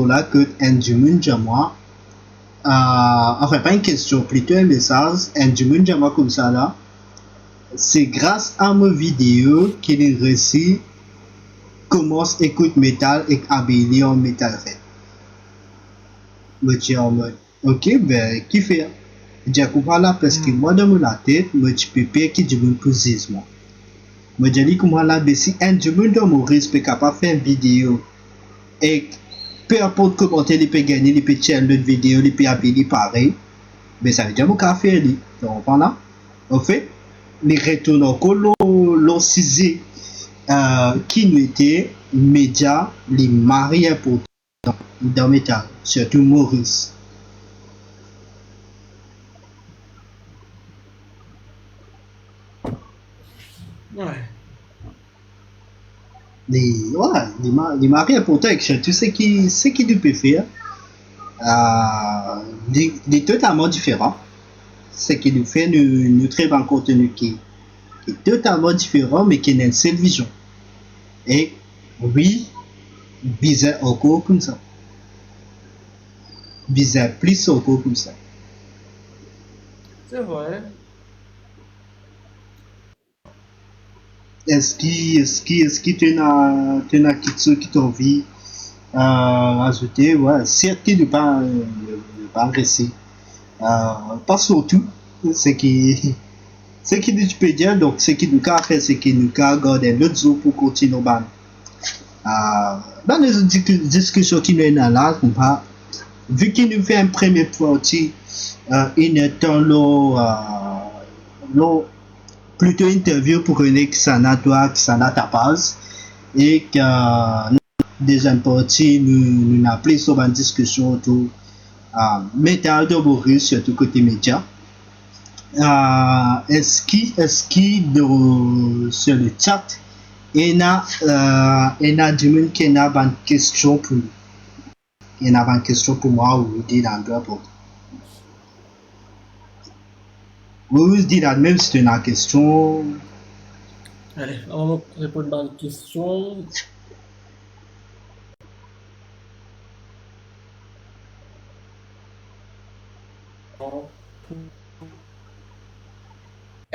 Là que Andrew Jamwa. Enfin, pas une question, plutôt un message. Andrew Jamwa comme ça là. c'est grâce à mes vidéos qu'il est réussi commence écoute métal et habiller en métal fait. Me dis en mode, ok, ben, qui fait? J'ai compris là parce que moi, dans ma tête, me dis pépé qui dit me posise moi. Me dis que moi là, ben, si un du monde dans mon risque capable de faire une vidéo et peu importe comment il peut gagner, il peut tirer l'autre vidéo, il peut habiller pareil, ben, ça veut dire que je faire lui. Tu comprends là? En fait, les retours encore, l'on cisé qui nous était médias, les mariés importants dans métal, surtout Maurice. Ouais. Les mariés importants, surtout ce qui tu peux faire, est totalement différent. Ce qui nous fait nous très bon contenu qui est totalement différent, mais qui a une seule vision. Et oui, bizarre encore comme ça. Bizarre plus encore comme ça. C'est vrai. Est-ce que tu as quelque chose qui t'envie ajouter? Ouais, certes, il ne pas rester. Pas surtout, ce qui, ce qui tu peux dire, donc ce qui nous a fait, c'est qu'il nous a gardé l'autre jour pour continuer dans les discussions qui nous sont là, vu qu'il nous fait un premier partie, il est dans l'eau plutôt interview pour une qui s'en a toi, qui s'en a ta base, et que deuxième partie, nous avons appelé sur une discussion autour métal de Boris, surtout côté média. Est-ce qu'il sur le chat, il y a du monde qui a une question pour nous. Il y a une question pour moi ou dit dans le rapport. Vous dites la même si tu as une question. Allez, on va répondre à une question.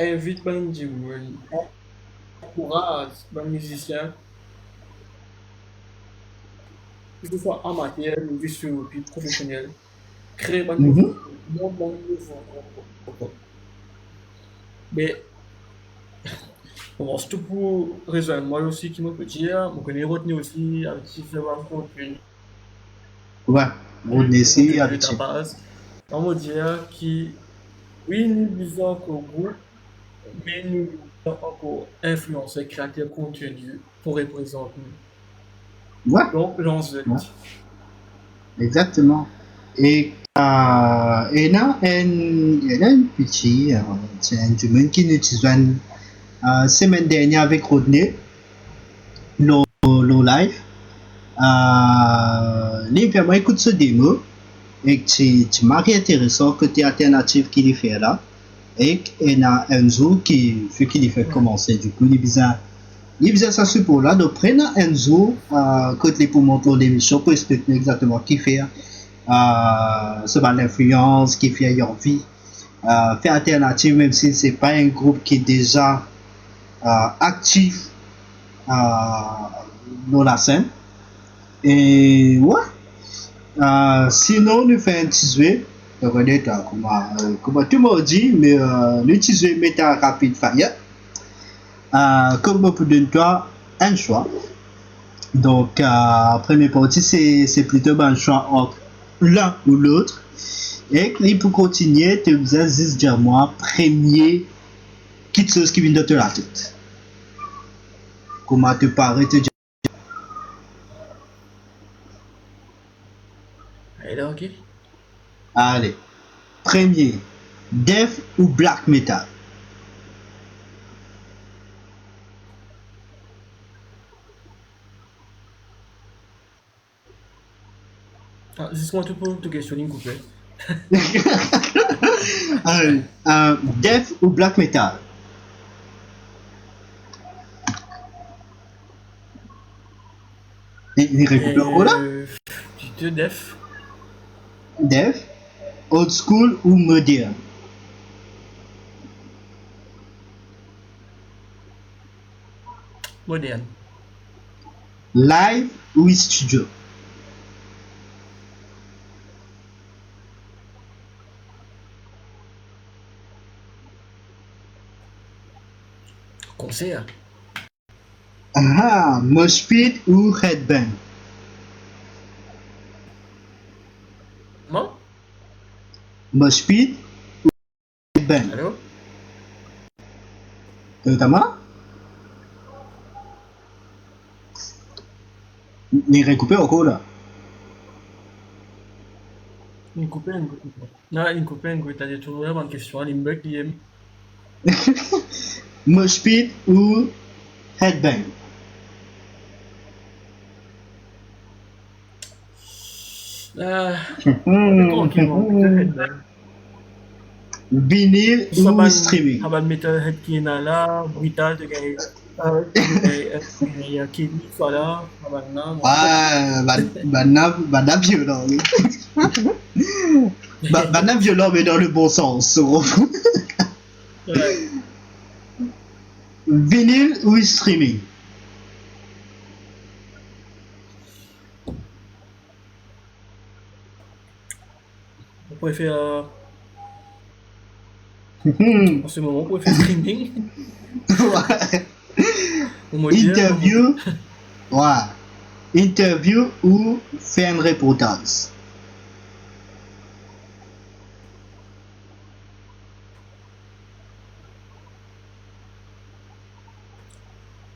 Invite Bandy, encourage les musiciens, que ce soit amateur, vicieux puis professionnel, créer un nouveau, mais bon, surtout pour rejoindre moi aussi qui me peut dire, je connais retenir aussi un petit différent contenu. Ouais, on essaie avec ta base. On va dire que oui, nous disons qu'au groupe, mais nous devons encore influencer, créer des contenus pour représenter nous. Ouais. Donc, j'en sais. Ouais. Exactement. Et il y a un petit, c'est un domaine qui nous utilise semaine dernière avec Rodney, le live. Il fait moi écoute ce démo et c'est marqué intéressant côté alternatif qu'il fait là. Et il y a un jour qui fait qu'il fait commencer. Du coup, il faisait ça support là. Donc, prenez un jour côté pour montrer l'émission pour expliquer exactement qui fait. C'est pas l'influence qui fait leur vie. Fait alternative, même si c'est pas un groupe qui est déjà actif dans la scène. Et ouais. Sinon, nous fait un petit jeu. Comme tout le monde dit, mais le petit jeu métal rapide fire. Comme on peut donner toi un choix. Donc, première partie, c'est plutôt un choix entre l'un ou l'autre. Et pour continuer, tu vous as juste dire moi, premier, quelque chose qui vient de la tête. Comment te paraît te dire? Allez, ok. Allez, premier, death ou black metal? Dis-moi tout pour te questionner, s'il vous plaît. Death ou black metal? Il récupère quoi là? Plutôt Def. Death, old school ou moderne? moderne. Live ou studio? Concert. Ah, mosh pit ou headbang? Comment? Mosh pit ou headbang? Allô? Notamment, ni recoupé encore là. Une coupée. Non, une coupée, t'as dit toujours la bonne question. Limbeck, Mosh pit ou headbang? Tranquillement, putain, headbang. Vinyle ou streaming? Saban metalhead qui est là, brutal, de gagner. Il y a Kenny, voilà, maintenant. Ah, banana violent. Oui. Banana violent, mais dans le bon sens. Ouais. Vinyle ou streaming? On préfère, en ce moment, on préfère streaming. Ouais. On me dit, Interview, ouais. Interview ou faire un reportage?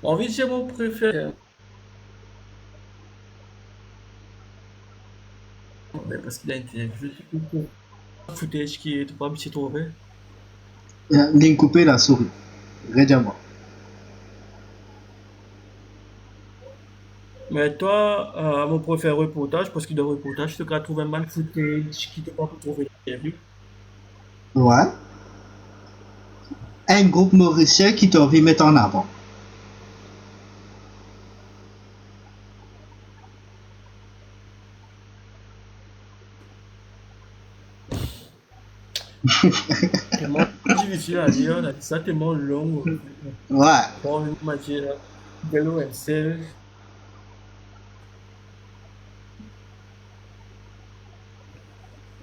envie de dire mon préféré. Parce qu'il a été footage qui est pas habitué trouvé. Ligne coupée la souris. Rédiamment. Mais toi, mon préféré reportage, parce que dans le reportage, tu as trouvé un mal footage qui t'a pas trouvé l'interview. Ouais. Un groupe mauricien qui t'a envie de mettre en avant. Tellement difficile à dire, on a dit ça tellement long. Ouais. Bon, on m'a dit, Bello and Self.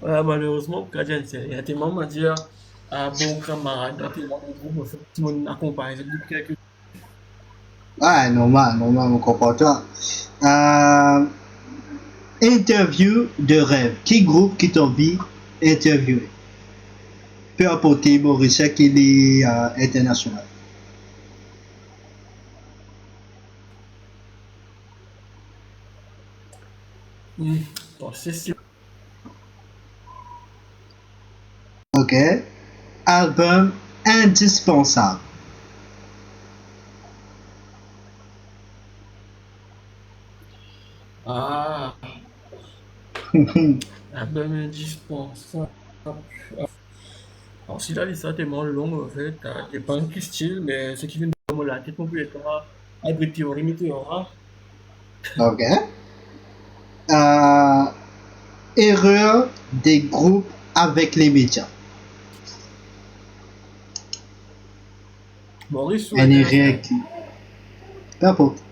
Malheureusement, pour Kajan, il y a tellement m'a dit, bon camarade, tellement de groupe, en fait, tout le monde accompagne. Depuis quelques Ouais, normal, mon comportement. Interview de rêve. Quel groupe qui t'a envie interviewer? Peu importe mauricien qu'il est international. Bon, c'est Ok. Album indispensable. ah, ben indispensable. Alors, si la liste est tellement longue, en fait, dépend du style, mais ce qui vient de me la tête, mon plus est Hybrid Theory, Meteora. Ok. Euh, Erreur des groupes avec les médias. Maurice ou Elle est international? réactive. Peu importe.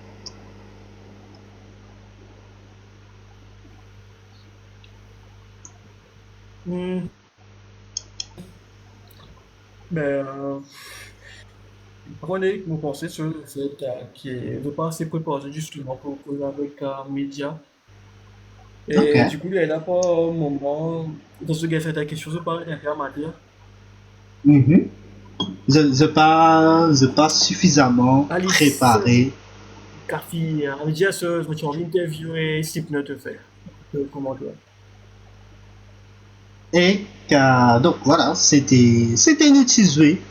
Hmm, ben, prenez mon pensée sur le fait qui est de pas assez préparé justement pour causer avec média. Ok. Et du coup, il y a pas un moment, dans ce gars fait ta question, je parle d'un terme à dire. Mhm. Je pas suffisamment Alice, préparé. Cathy, média, je me suis envie d'interviewer Slipknot te faire. Comment dire? Et donc voilà, c'était une petite jouée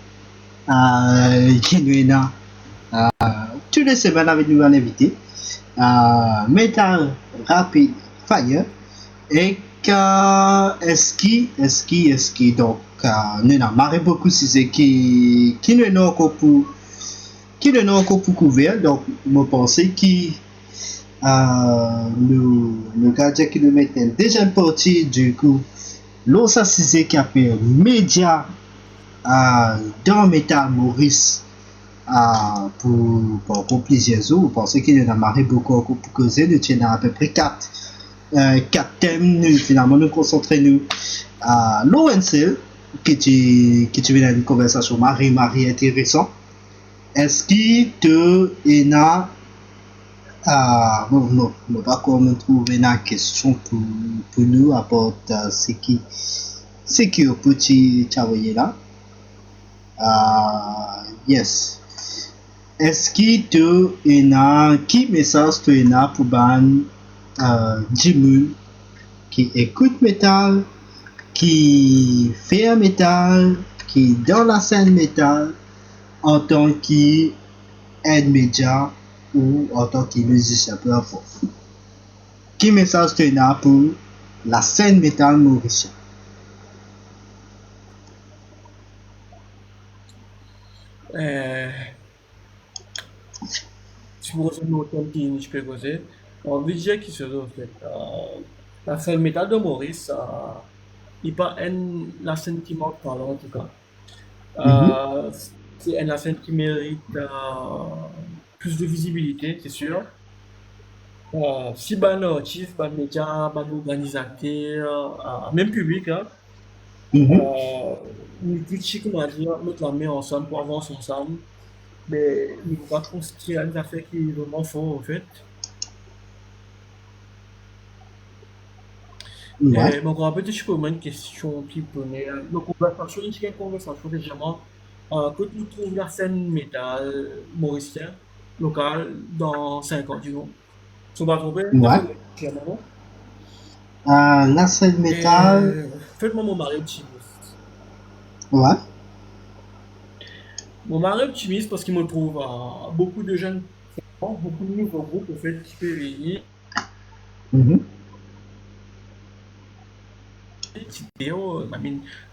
qui nous est là toutes les semaines avec nous un invité. Metal Rapid Fire et est-ce qui donc nous avons marre beaucoup si c'est qui nous est encore pour couvrir donc je pense que le gardien qui nous mettait déjà parti du coup l'on s'assisait qui a fait média dans Metal Maurice pour plusieurs jours. Vous pensez qu'il y en a marre beaucoup pour causer. Nous tenons à peu près quatre thèmes. Nous, finalement, nous concentrons nous à l'ONC, qui tu viens d'une conversation Marie intéressant. Est-ce qu'il te y a bon, non, pas comment trouver une question pour nous à part ce qui est petit travailler là. Yes. Est-ce qu'il te y a qui message te y a pour ban Jimoun qui écoute métal, qui fait un métal, qui est dans la scène métal en tant qu'aide média ou en tant que musicien, peu importe. Quel message tu as pour la scène métal mauricienne? Si vous avez un thème qui je peux poser, on veut dire qu'il se en fait. La scène métal de Maurice, il pas la scène qui manque par là en tout cas. C'est une scène qui mérite plus de visibilité, c'est sûr. Si ban artiste, ban média, ban organisateur, même public, hein, nous critiquons, comment dire, mettre la main ensemble pour avancer ensemble, mais nous ne pas trop ce qui est une affaire qui est vraiment fort en fait. Ouais. Donc, on peut te poser une question qui prenait. Donc, conversation, une conversation légèrement. Que tu trouves la scène métal mauricien locale dans 5 ans, disons. Tu vas trouver Ouais. clairement. La scène métal. Faites-moi mon mari optimiste. Ouais. Mon mari optimiste parce qu'il me trouve beaucoup de jeunes, beaucoup de nouveaux groupes en fait qui peuvent venir.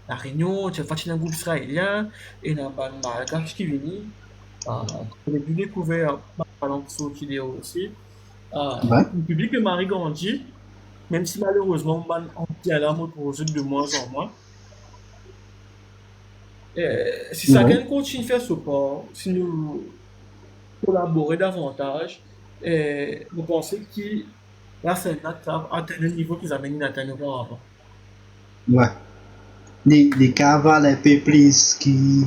La Réunion, tu as fait un groupe israélien et dans un malgache qui vient. J'ai dû découvrir Balanço qui est aussi. Le public de Marie grandit, même si malheureusement, on tient là, on projette de moins en moins. Si ça continue à faire support, si nous collaborer davantage, vous pensez que la scène atteint un niveau qu'ils amènent à atteindre avant. Ouais. Les cavales un peu plus qui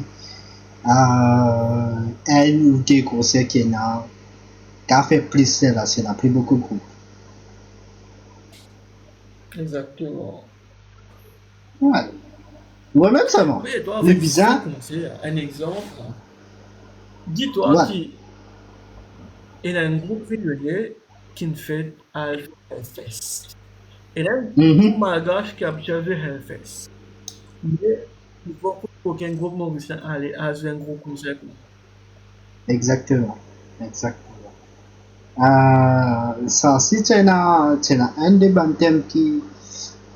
un ou deux concerts qui a fait plus là, c'est là plus beaucoup de groupes. Exactement. Ouais. Moi-même ça va. Oui, toi, Le bizarre. Un exemple. Dis-toi qu'il y a un groupe régulier qui fait Hellfest. Et là, un malgache qui a observé Hellfest. Mais il faut qu'aucun groupe mauricien aille à un gros concert. Exactement. Ça, si tu as un des bantèmes qui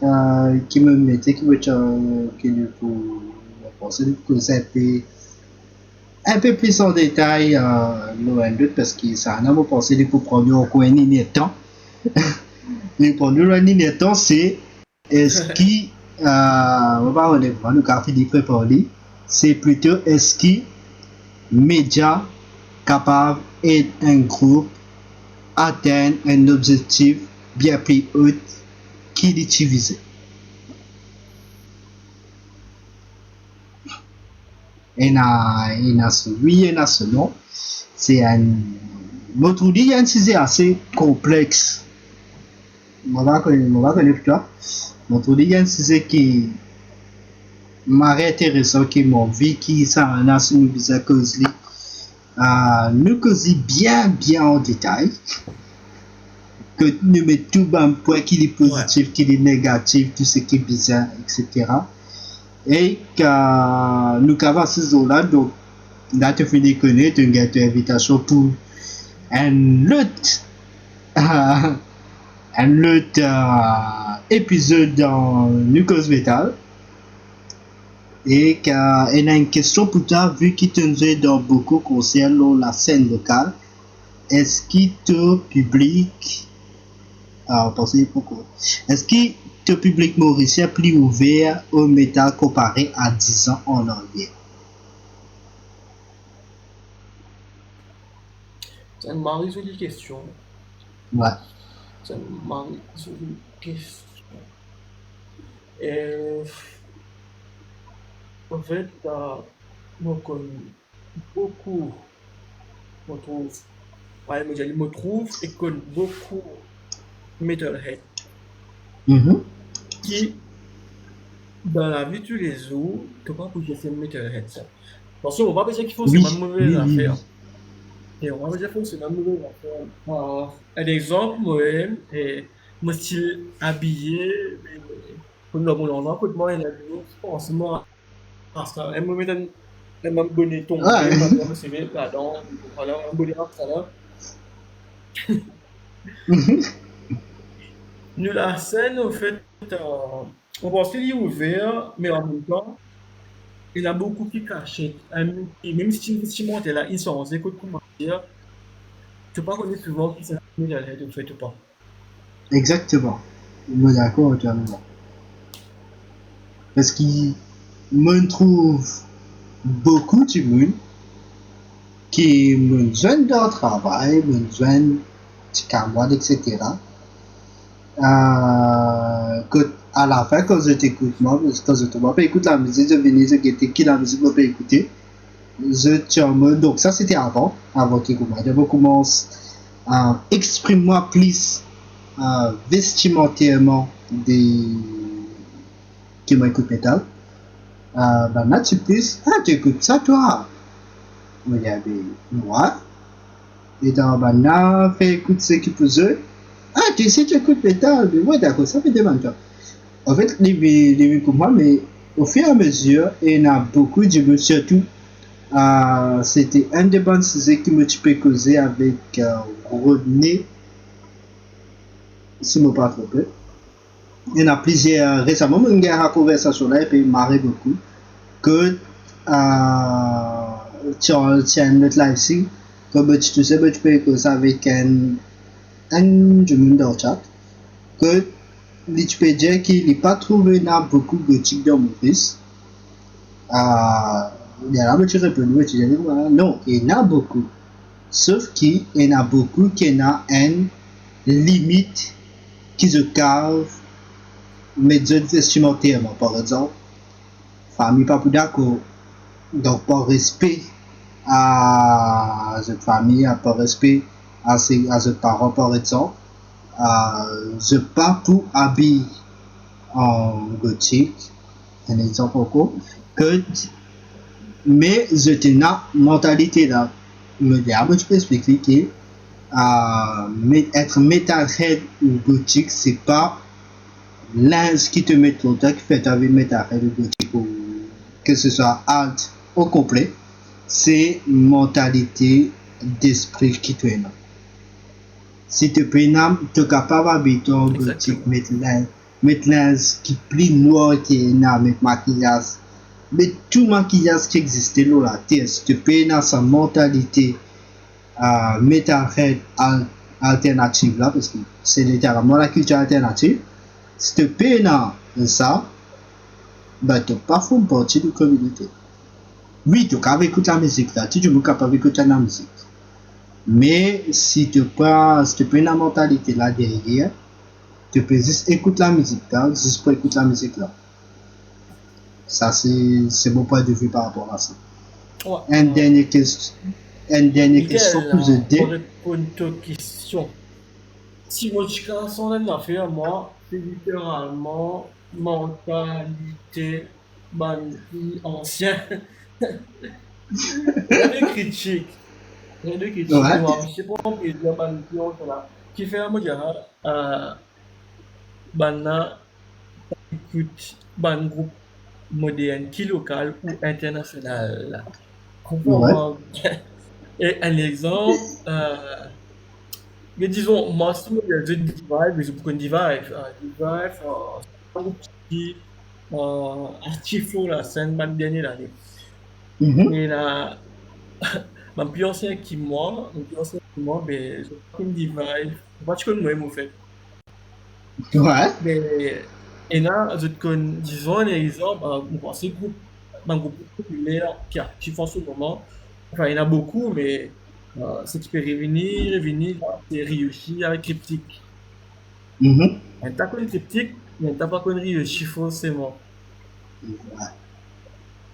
me mettait, qui me pour penser que c'était un peu plus en détail, loin d'autre, parce que ça n'a pas pensé pour prendre encore un temps. Mais pour nous, un temps, c'est est-ce qu'il, on va pas voir le café dit préparé, c'est plutôt est-ce qu'il média capable d'aider un groupe atteindre un objectif bien plus haut qu'il utilise. Il y a ce nom. C'est un. Notre dit c'est assez complexe. On va connaître toi. Notre dit c'est qui m'a intéressant, qui m'a vu, qui ça en a sur nous bizarre cause nous causer bien en détail. Que nous mettons tout bas point qui est positif, qui est négatif, tout ce qui est bizarre, etc. Et que nous avons ces zones-là, donc là tu finis de connaître une invitation pour un autre épisode dans Lucas Metal. Et qu'il y a une question pour toi, vu qu'il te dans beaucoup concernant la scène locale, est-ce qu'il te public est-ce que le public mauricien est plus ouvert au métal comparé à 10 ans en arrière? Ça m'a résolu une question. Ouais. Ça m'a résolu une question. Et en fait, moi, comme beaucoup, je trouve, ouais, moi, je me trouve et que beaucoup metalhead Mhm. qui, dans la vie de tous les jours, tu pas pour ces metalhead ça. Parce qu'on va pas dire qu'il faut c'est ma Oui, mauvaise oui, oui, affaire. oui. Et on va pas dire qu'il faut c'est ma mauvaise affaire. Un exemple, moi, et mon style habillé, pour nous, mon enfant, pour moi, il a dit, forcément, à ça. Elle me met un, elle m'a bonnet tombé, ma Ouais. mère me servait là-dedans, voilà, un bonnet à ça là. Mhm. Nous, la scène, au fait, on pense qu'il est ouvert, mais en même temps, il a beaucoup qui cachait. Et même si monte là, ils sont en écoute, comment dire, tu pas connais souvent qui s'est mis à l'aide, au fait, ou pas. Exactement. Je suis d'accord totalement. Parce qu'il me trouve beaucoup de monde qui me joignent dans le travail, me joignent du camarade, etc. Que à la fin, quand je t'écoute, moi, quand je te vois pas écouter la musique, je venais, je guettais qui la musique m'a pas écouter. Je tiens donc ça c'était avant qu'il commence. Je commence à exprimer plus vestimentairement des qui m'écoutent métal. Ben là tu plus, tu écoutes ça toi. Il y avait moi. Et dans ben là, fait écouter ce qui peut jouer. Tu sais, tu écoutes métal. Mais ouais, d'accord, ça fait des toi. En fait, les comme moi, mais au fur et à mesure, il y en a beaucoup, du monde surtout. C'était un des bandes qui me peux causer avec Rodney, si je ne me pas trompé. Il y en a plusieurs récemment, mais il y a une conversation là et puis il m'arrive beaucoup. Que tu as un autre live ici, comme tu sais, tu peux causer avec un du monde dans le chat. Que tu peux dire qu'il n'est pas trouvé beaucoup de gothique dans mon fils. Il y a là, tu réponds, tu dis non, il y en a beaucoup. Sauf qu'il y en a beaucoup qui ont une limite qui se cave méthode vestimentairement, par exemple. Famille pas pour d'accord. Donc, par respect à cette famille, par respect à ses parents, par exemple, je pas pour habiller en gothique, un exemple encore, que, mais je tenais la mentalité là. Me dire, je peux expliquer être metalhead ou gothique, c'est pas l'âge qui te met longtemps qui fait ta vie metalhead ou gothique, ou que ce soit alt au complet, c'est mentalité d'esprit qui te est. Si tu es tu es capable d'habiter en gothique, Exactement. mettre l'âge qui plie noir qui est là, mettre maquillage, mais tout maquillage qui existait là, la terre, si tu peux dans sa mentalité metalhead alternative là, parce que c'est littéralement la culture alternative. Si tu payes dans ça, ben tu pas fait partie de la communauté. Oui, tu peux écouter la musique là, tu es capable d'écouter la musique. Mais si tu prends la mentalité là derrière, tu peux juste écouter la musique là, juste pour écouter la musique là. Ça, c'est mon point de vue par rapport à ça. Ouais, Une dernière question, Miguel, pour vous pour aider. répondre à ta question, si moi je casse en affaire, moi, c'est littéralement mentalité bandit ancien. Rien de critique. Rien de critique. Ouais. Moi, je sais pas un plaisir bandit ancien là. Qui fait un mot dire, banna écoute, ban groupe moderne, qui local ou international là. Ouais. Comprends-moi. Et un exemple, mais disons, moi, si je dis Divive, mais je prends Divive. Divive, c'est un groupe qui actif la scène même dernière année. Mhm. Et là, ma plus ancien ben, je prends Divive. Moi, tu connais moi, en fait. Ouais. Mais, et là, je connais, disons, un exemple, c'est un groupe populaire qui est actif en ce moment. Enfin, il y en a beaucoup, mais Si tu peux revenir, c'est réussi avec cryptique. Mhm. Mais t'as connu cryptique, mais t'as pas connu réussi forcément. Ouais.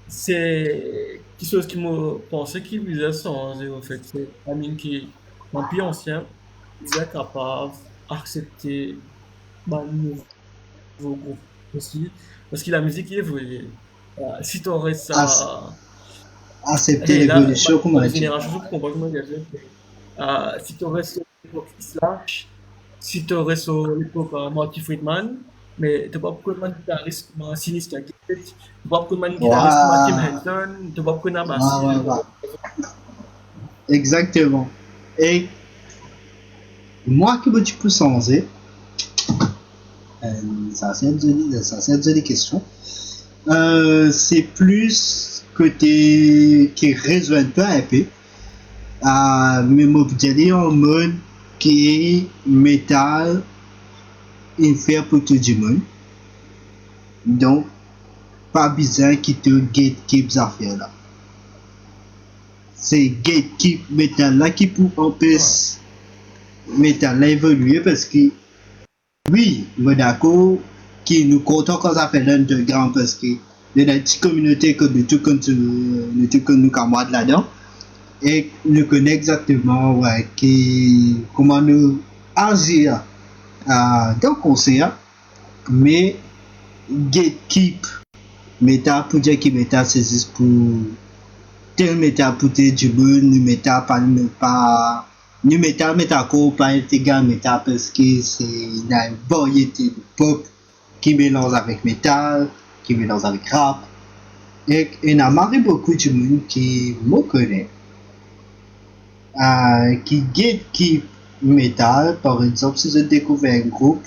C'est quelque chose qui me pensait qu'il faisait changer, en fait. C'est un mine qui, un pays ancien, il est capable d'accepter un nouveau groupe aussi. Parce que la musique il évolue. Si tu aurais Ac- ça. Accepter Et là, l'évolution, comme on a notre dit. génération, je comprends comment dire. Si tu aurais sur l'époque Slash, si tu aurais sur l'époque Marty Friedman, mais tu pas beaucoup de guitariste comme Sinister Kid, tu pas beaucoup de guitariste comme Tim Voilà. Henson, tu pas beaucoup de Ouais, bassiste. ouais, ouais. Exactement. Et moi, que tu peux changer, euh, ça c'est une jolie question. C'est plus côté qui rejoint pas un peu. Mais moi, je en mode qui est métal, il fait pour tout le monde. Donc, pas besoin qu'il te gatekeep ces affaires-là. C'est gatekeep métal là qui peut Ouais. empêcher métal là évoluer parce que, oui, moi d'accord, qui nous compte quand ça fait l'underground parce que il y a une petite communauté que de tout que nous camarades là-dedans et nous connaît exactement ouais, comment nous agir dans le concert, mais gatekeep métal pour dire que métal c'est juste pour tel métal pour tel du monde, nous métal pas nous métal pas intégral métal parce que c'est une variété de pop qui mélange avec métal, qui mélange avec rap. Et il y a marre beaucoup de monde qui me connaît, qui gatekeep métal. Par exemple, si je découvre un groupe,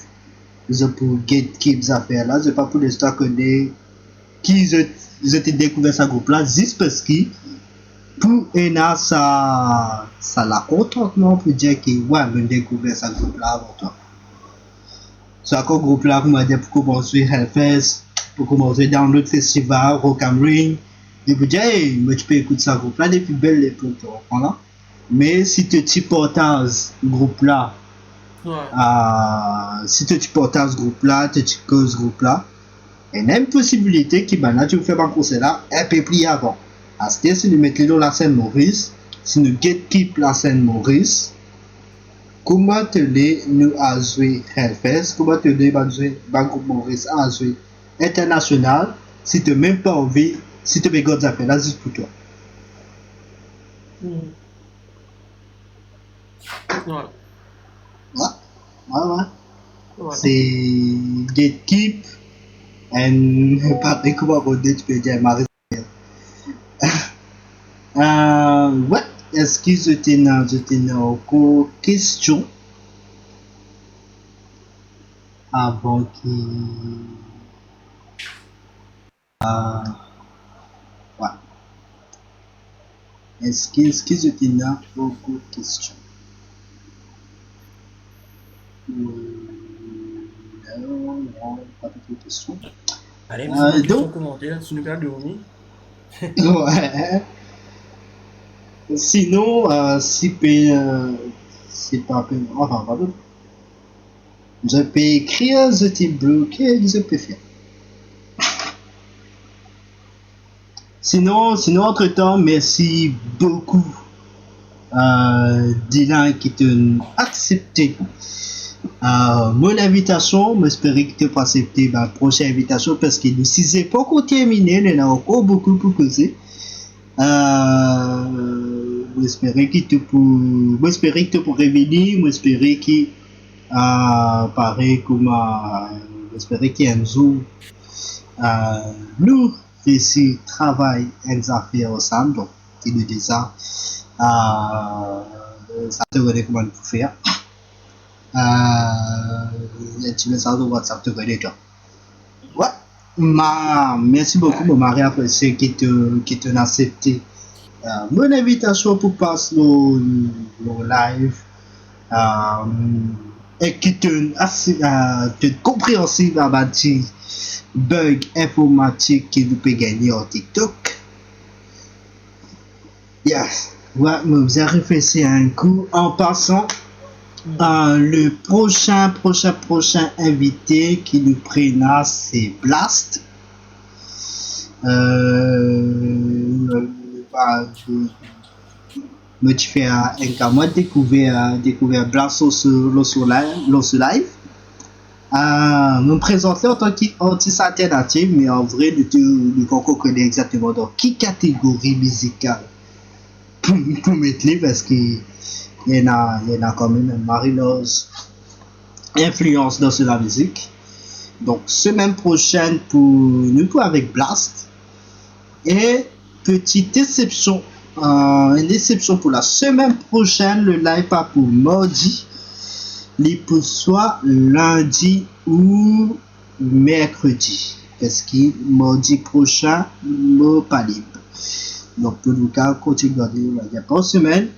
je peux gatekeep ces affaires-là, je pas pour l'instant connaître qui je t'ai découvert ce groupe-là, juste parce que pour Ena, ça l'a contentement pour dire que ouais, je découvert ce groupe-là avant toi. C'est un groupe-là, pour dire pour commencer Hellfest, pour commencer dans l'autre festival, Rock am Ring, et pour dire, hey, mais tu peux écouter ce groupe-là depuis belle époque, tu comprends là? Mais si tu partages ce groupe-là, Ouais. si tu partages ce groupe-là, tu causes ce groupe-là, il y a une possibilité que maintenant tu fais un concert là, un peu plus avant. C'est-à-dire si nous mettons la scène Maurice, si nous gatekeep la scène Maurice, comment te les nous a joué Hellfest, comment te les va jouer le groupe Maurice a joué international, si tu n'as même pas envie, si tu veux God appel là juste pour toi. Mhm. Ouais. Ouais, ouais, ouais. Ouais. C'est gatekeep, et pareil comment on dit, tu peux dire Maurice. Ouais, est-ce que je t'ai encore question avant qu'il. Ouais. Est-ce que je t'ai beaucoup de questions? Non, non, pas beaucoup de questions. Allez, mais c'est pas une question Donc, commentaire, tu nous perds dormir. ouais. Sinon, c'est pas enfin, pardon. Je peux écrire, je t'ai bloqué, je peux faire. Sinon entre-temps, merci beaucoup, Dylan, qui t'a accepté mon invitation. J'espère que tu as accepté ma prochaine invitation parce que nous si pas encore terminé, il y en a encore beaucoup pour causer. J'espère que tu peux revenir, j'espère que pareil comme j'espère qu'un jour nous faisons travail et affaires ensemble. Donc, tu nous dis ça, ça te regarde comment pour faire. Tu mets ça sur WhatsApp, te regarde toi. Ouais. Merci beaucoup, Ouais. mon mari apprécié qui te accepté mon invitation pour passer le live et qui te compréhensible à bâtir bug informatique qui vous peut gagner en TikTok. Yes. Ouais, mais vous avez réfléchi un coup en passant. Le prochain invité qui nous prendra, c'est Blast. Bah, me tu fais un cas, moi découvert Blast au live. Me présenter en tant qu'artiste alternatif, mais en vrai, nous pouvons connaître exactement dans quelle catégorie musicale pour mettre les, parce qu'il y en a quand même une marineuse influence dans la musique. Donc, semaine prochaine pour avec Blast. Et petite exception, une exception pour la semaine prochaine, le live pas pour mardi, il peut soit lundi ou mercredi. Parce que mardi prochain, nous pas libre. Donc, pour nous continuer à garder la par semaine.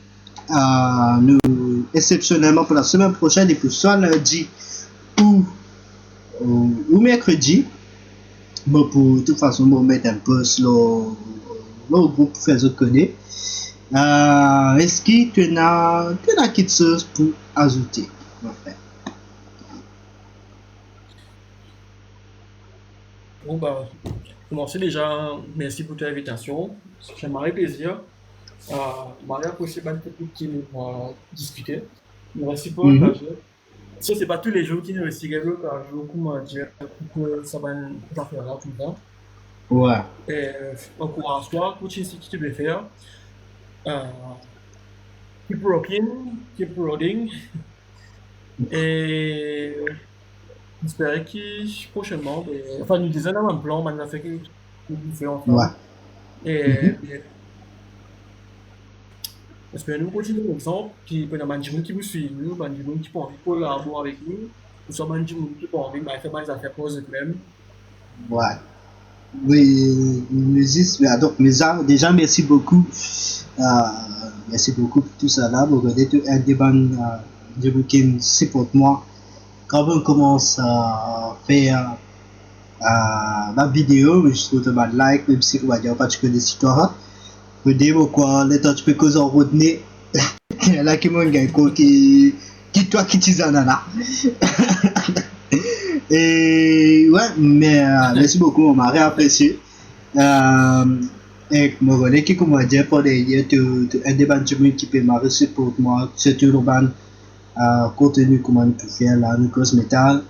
Nous, exceptionnellement pour la semaine prochaine, il peut soit lundi ou mercredi. Bon, pour de toute façon, on va mettre un post le groupe pour faire ce connaître. Est-ce que tu as quelque chose pour ajouter? Enfin. Bon, bah, commencer déjà, merci pour ton invitation. Ça m'a fait plaisir. Maria, possible un peu qui nous discuter. Merci pour le partage. Ça, c'est pas tous les jours qui nous reçoivent par jour, comment dire, pour que ça va faire là tout le temps. Ouais. Et encourage-toi, continue ce que tu veux faire. Keep rocking, keep rolling. Et j'espère que prochainement, enfin, nous disons dans un plan, maintenant, fait que nous faisons ensemble. Ouais. Et j'espère que nous continuons comme ça, qui peut y avoir des gens qui vous suivent, des gens qui ont envie de collaborer avec nous, ou soit des gens qui ont envie de faire des affaires pour eux-mêmes. Ouais. Oui, donc, déjà, merci beaucoup. Merci beaucoup pour tout ça là. Vous regardez tout un débat de booking, c'est pour moi. Quand on commence à faire ma vidéo, je trouve que je like, même si on va dire pas tu connais l'histoire. Vous dites quoi, les temps tu peux causer en rodney. Là qui m'a gagné qui toi qui t'y en là. Et ouais, mais merci beaucoup, on m'a réapprécié. Et je connais qui comment dire pour les liens un débat qui peut m'a reçu pour moi, c'est urbain contenu comment tu fais la Nikos Metal.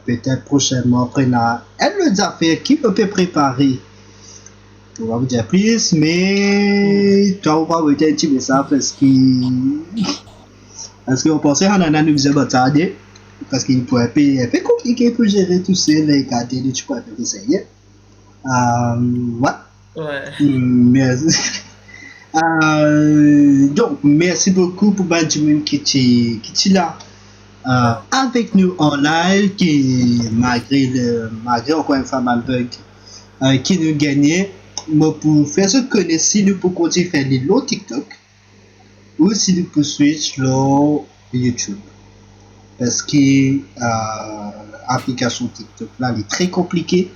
Peut-être prochainement après la autre affaire qui peut préparer. On va vous dire plus, mais toi on va vous dire un petit peu ça parce qu'on pensait à un nous faisait batailler. Parce qu'il pourrait être un peu compliqué pour gérer tous ces les cadets tu pourrais faire essayer. Ouais. Merci. Donc, merci beaucoup pour Benjamin qui est là avec nous en live, qui malgré encore une fois un bug qui nous gagnait. Mais pour faire ce connaître, si nous pouvons continuer à faire les lots TikTok ou si nous pouvons switch le YouTube. Parce que l'application TikTok là elle est très compliquée.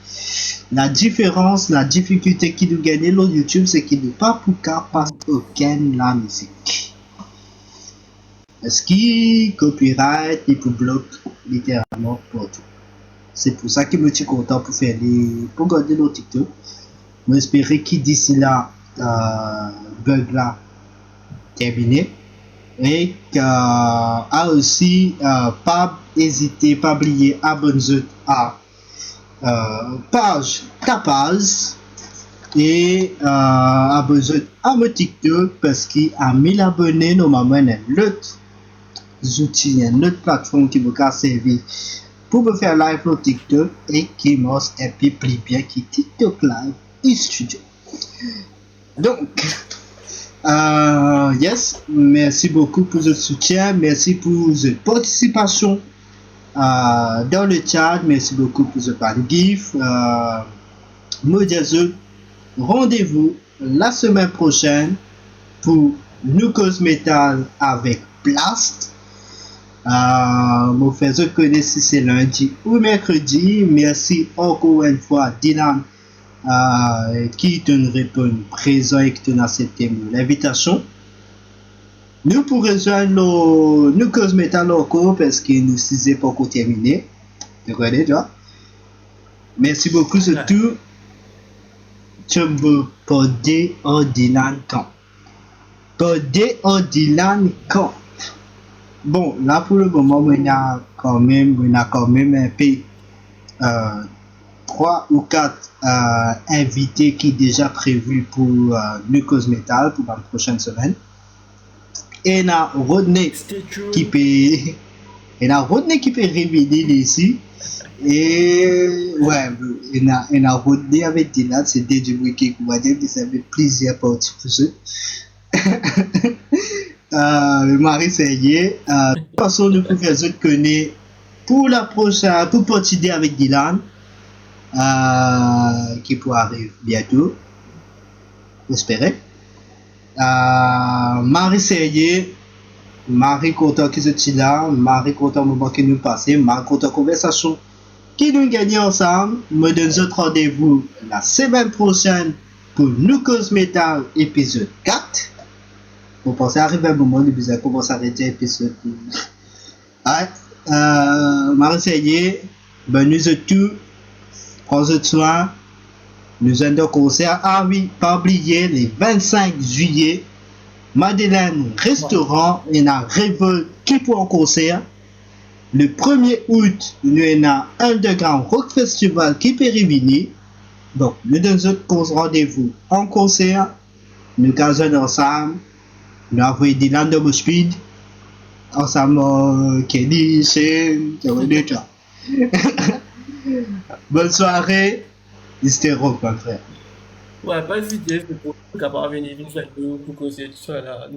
La difficulté qui nous gagne sur YouTube, c'est qu'il n'est pas pour qu'à passer aucune la musique. Parce que copyright et pour bloquer littéralement pour tout. C'est pour ça que je suis content pour garder nos TikTok. J'espère que d'ici là, bug là terminé. Et aussi pas hésiter, pas oublier abonner à page Capaz et abonner à mon TikTok parce qu'il a 1000 abonnés normalement l'autre outils, une autre plateforme qui me servir pour me faire live sur TikTok et qui marche un peu plus bien que TikTok live et studio. Donc yes, merci beaucoup pour votre soutien, merci pour votre participation dans le chat, merci beaucoup pour votre gif. Rendez-vous la semaine prochaine pour Nikos Metal avec Blast. Vous faites ce connaître si c'est lundi ou mercredi. Merci encore une fois Dylan qui te répond présent et qui te accepté l'invitation. Nous pour rejoindre nous cause métal encore parce que nous sommes pas encore terminé. Tu connais, tu vois? Merci beaucoup surtout. Tu me parler en Dylan quand. Parler en Dylan quand. Bon, là pour le moment, on a quand même un peu 3 ou 4 invités qui sont déjà prévus pour New Cause Metal pour la prochaine semaine. Et on a Rodney qui peut révéler ici. Et ouais, on a Rodney avec Dylan, c'est DJ Wiki qui va dire que ça fait plaisir pour tous. Marie Seyé, de toute façon, nous pouvons faire autres connaître pour la prochaine, pour participer avec Dylan, qui pourra arriver bientôt, j'espère. Marie Seyé, Marie content qui se là, Marie content moment qui nous passe, Marie content conversation qui nous gagne ensemble. Me donne autre rendez-vous la semaine prochaine pour New Cause Metal épisode 4. Vous pensez arriver un moment où vous allez commencer à arrêter l'épisode. Marie ben nous tous, prenez soin. Nous avons un concert. Ah oui, pas oublier, les 25 juillet, Madeleine Restaurant, il y a Révolte qui pour un concert. Le 1er août, nous avons un Underground Rock Festival qui peut revenir. Donc, nous donnons rendez-vous en concert. Nous casons ensemble. Nous avons des Dylan de Speed. Ensemble, Kelly, Shane, tu vois. Bonne soirée. C'était rock, mon frère. Ouais, pas hésiter, c'est pour capable venir avec nous pour causer tout ça là.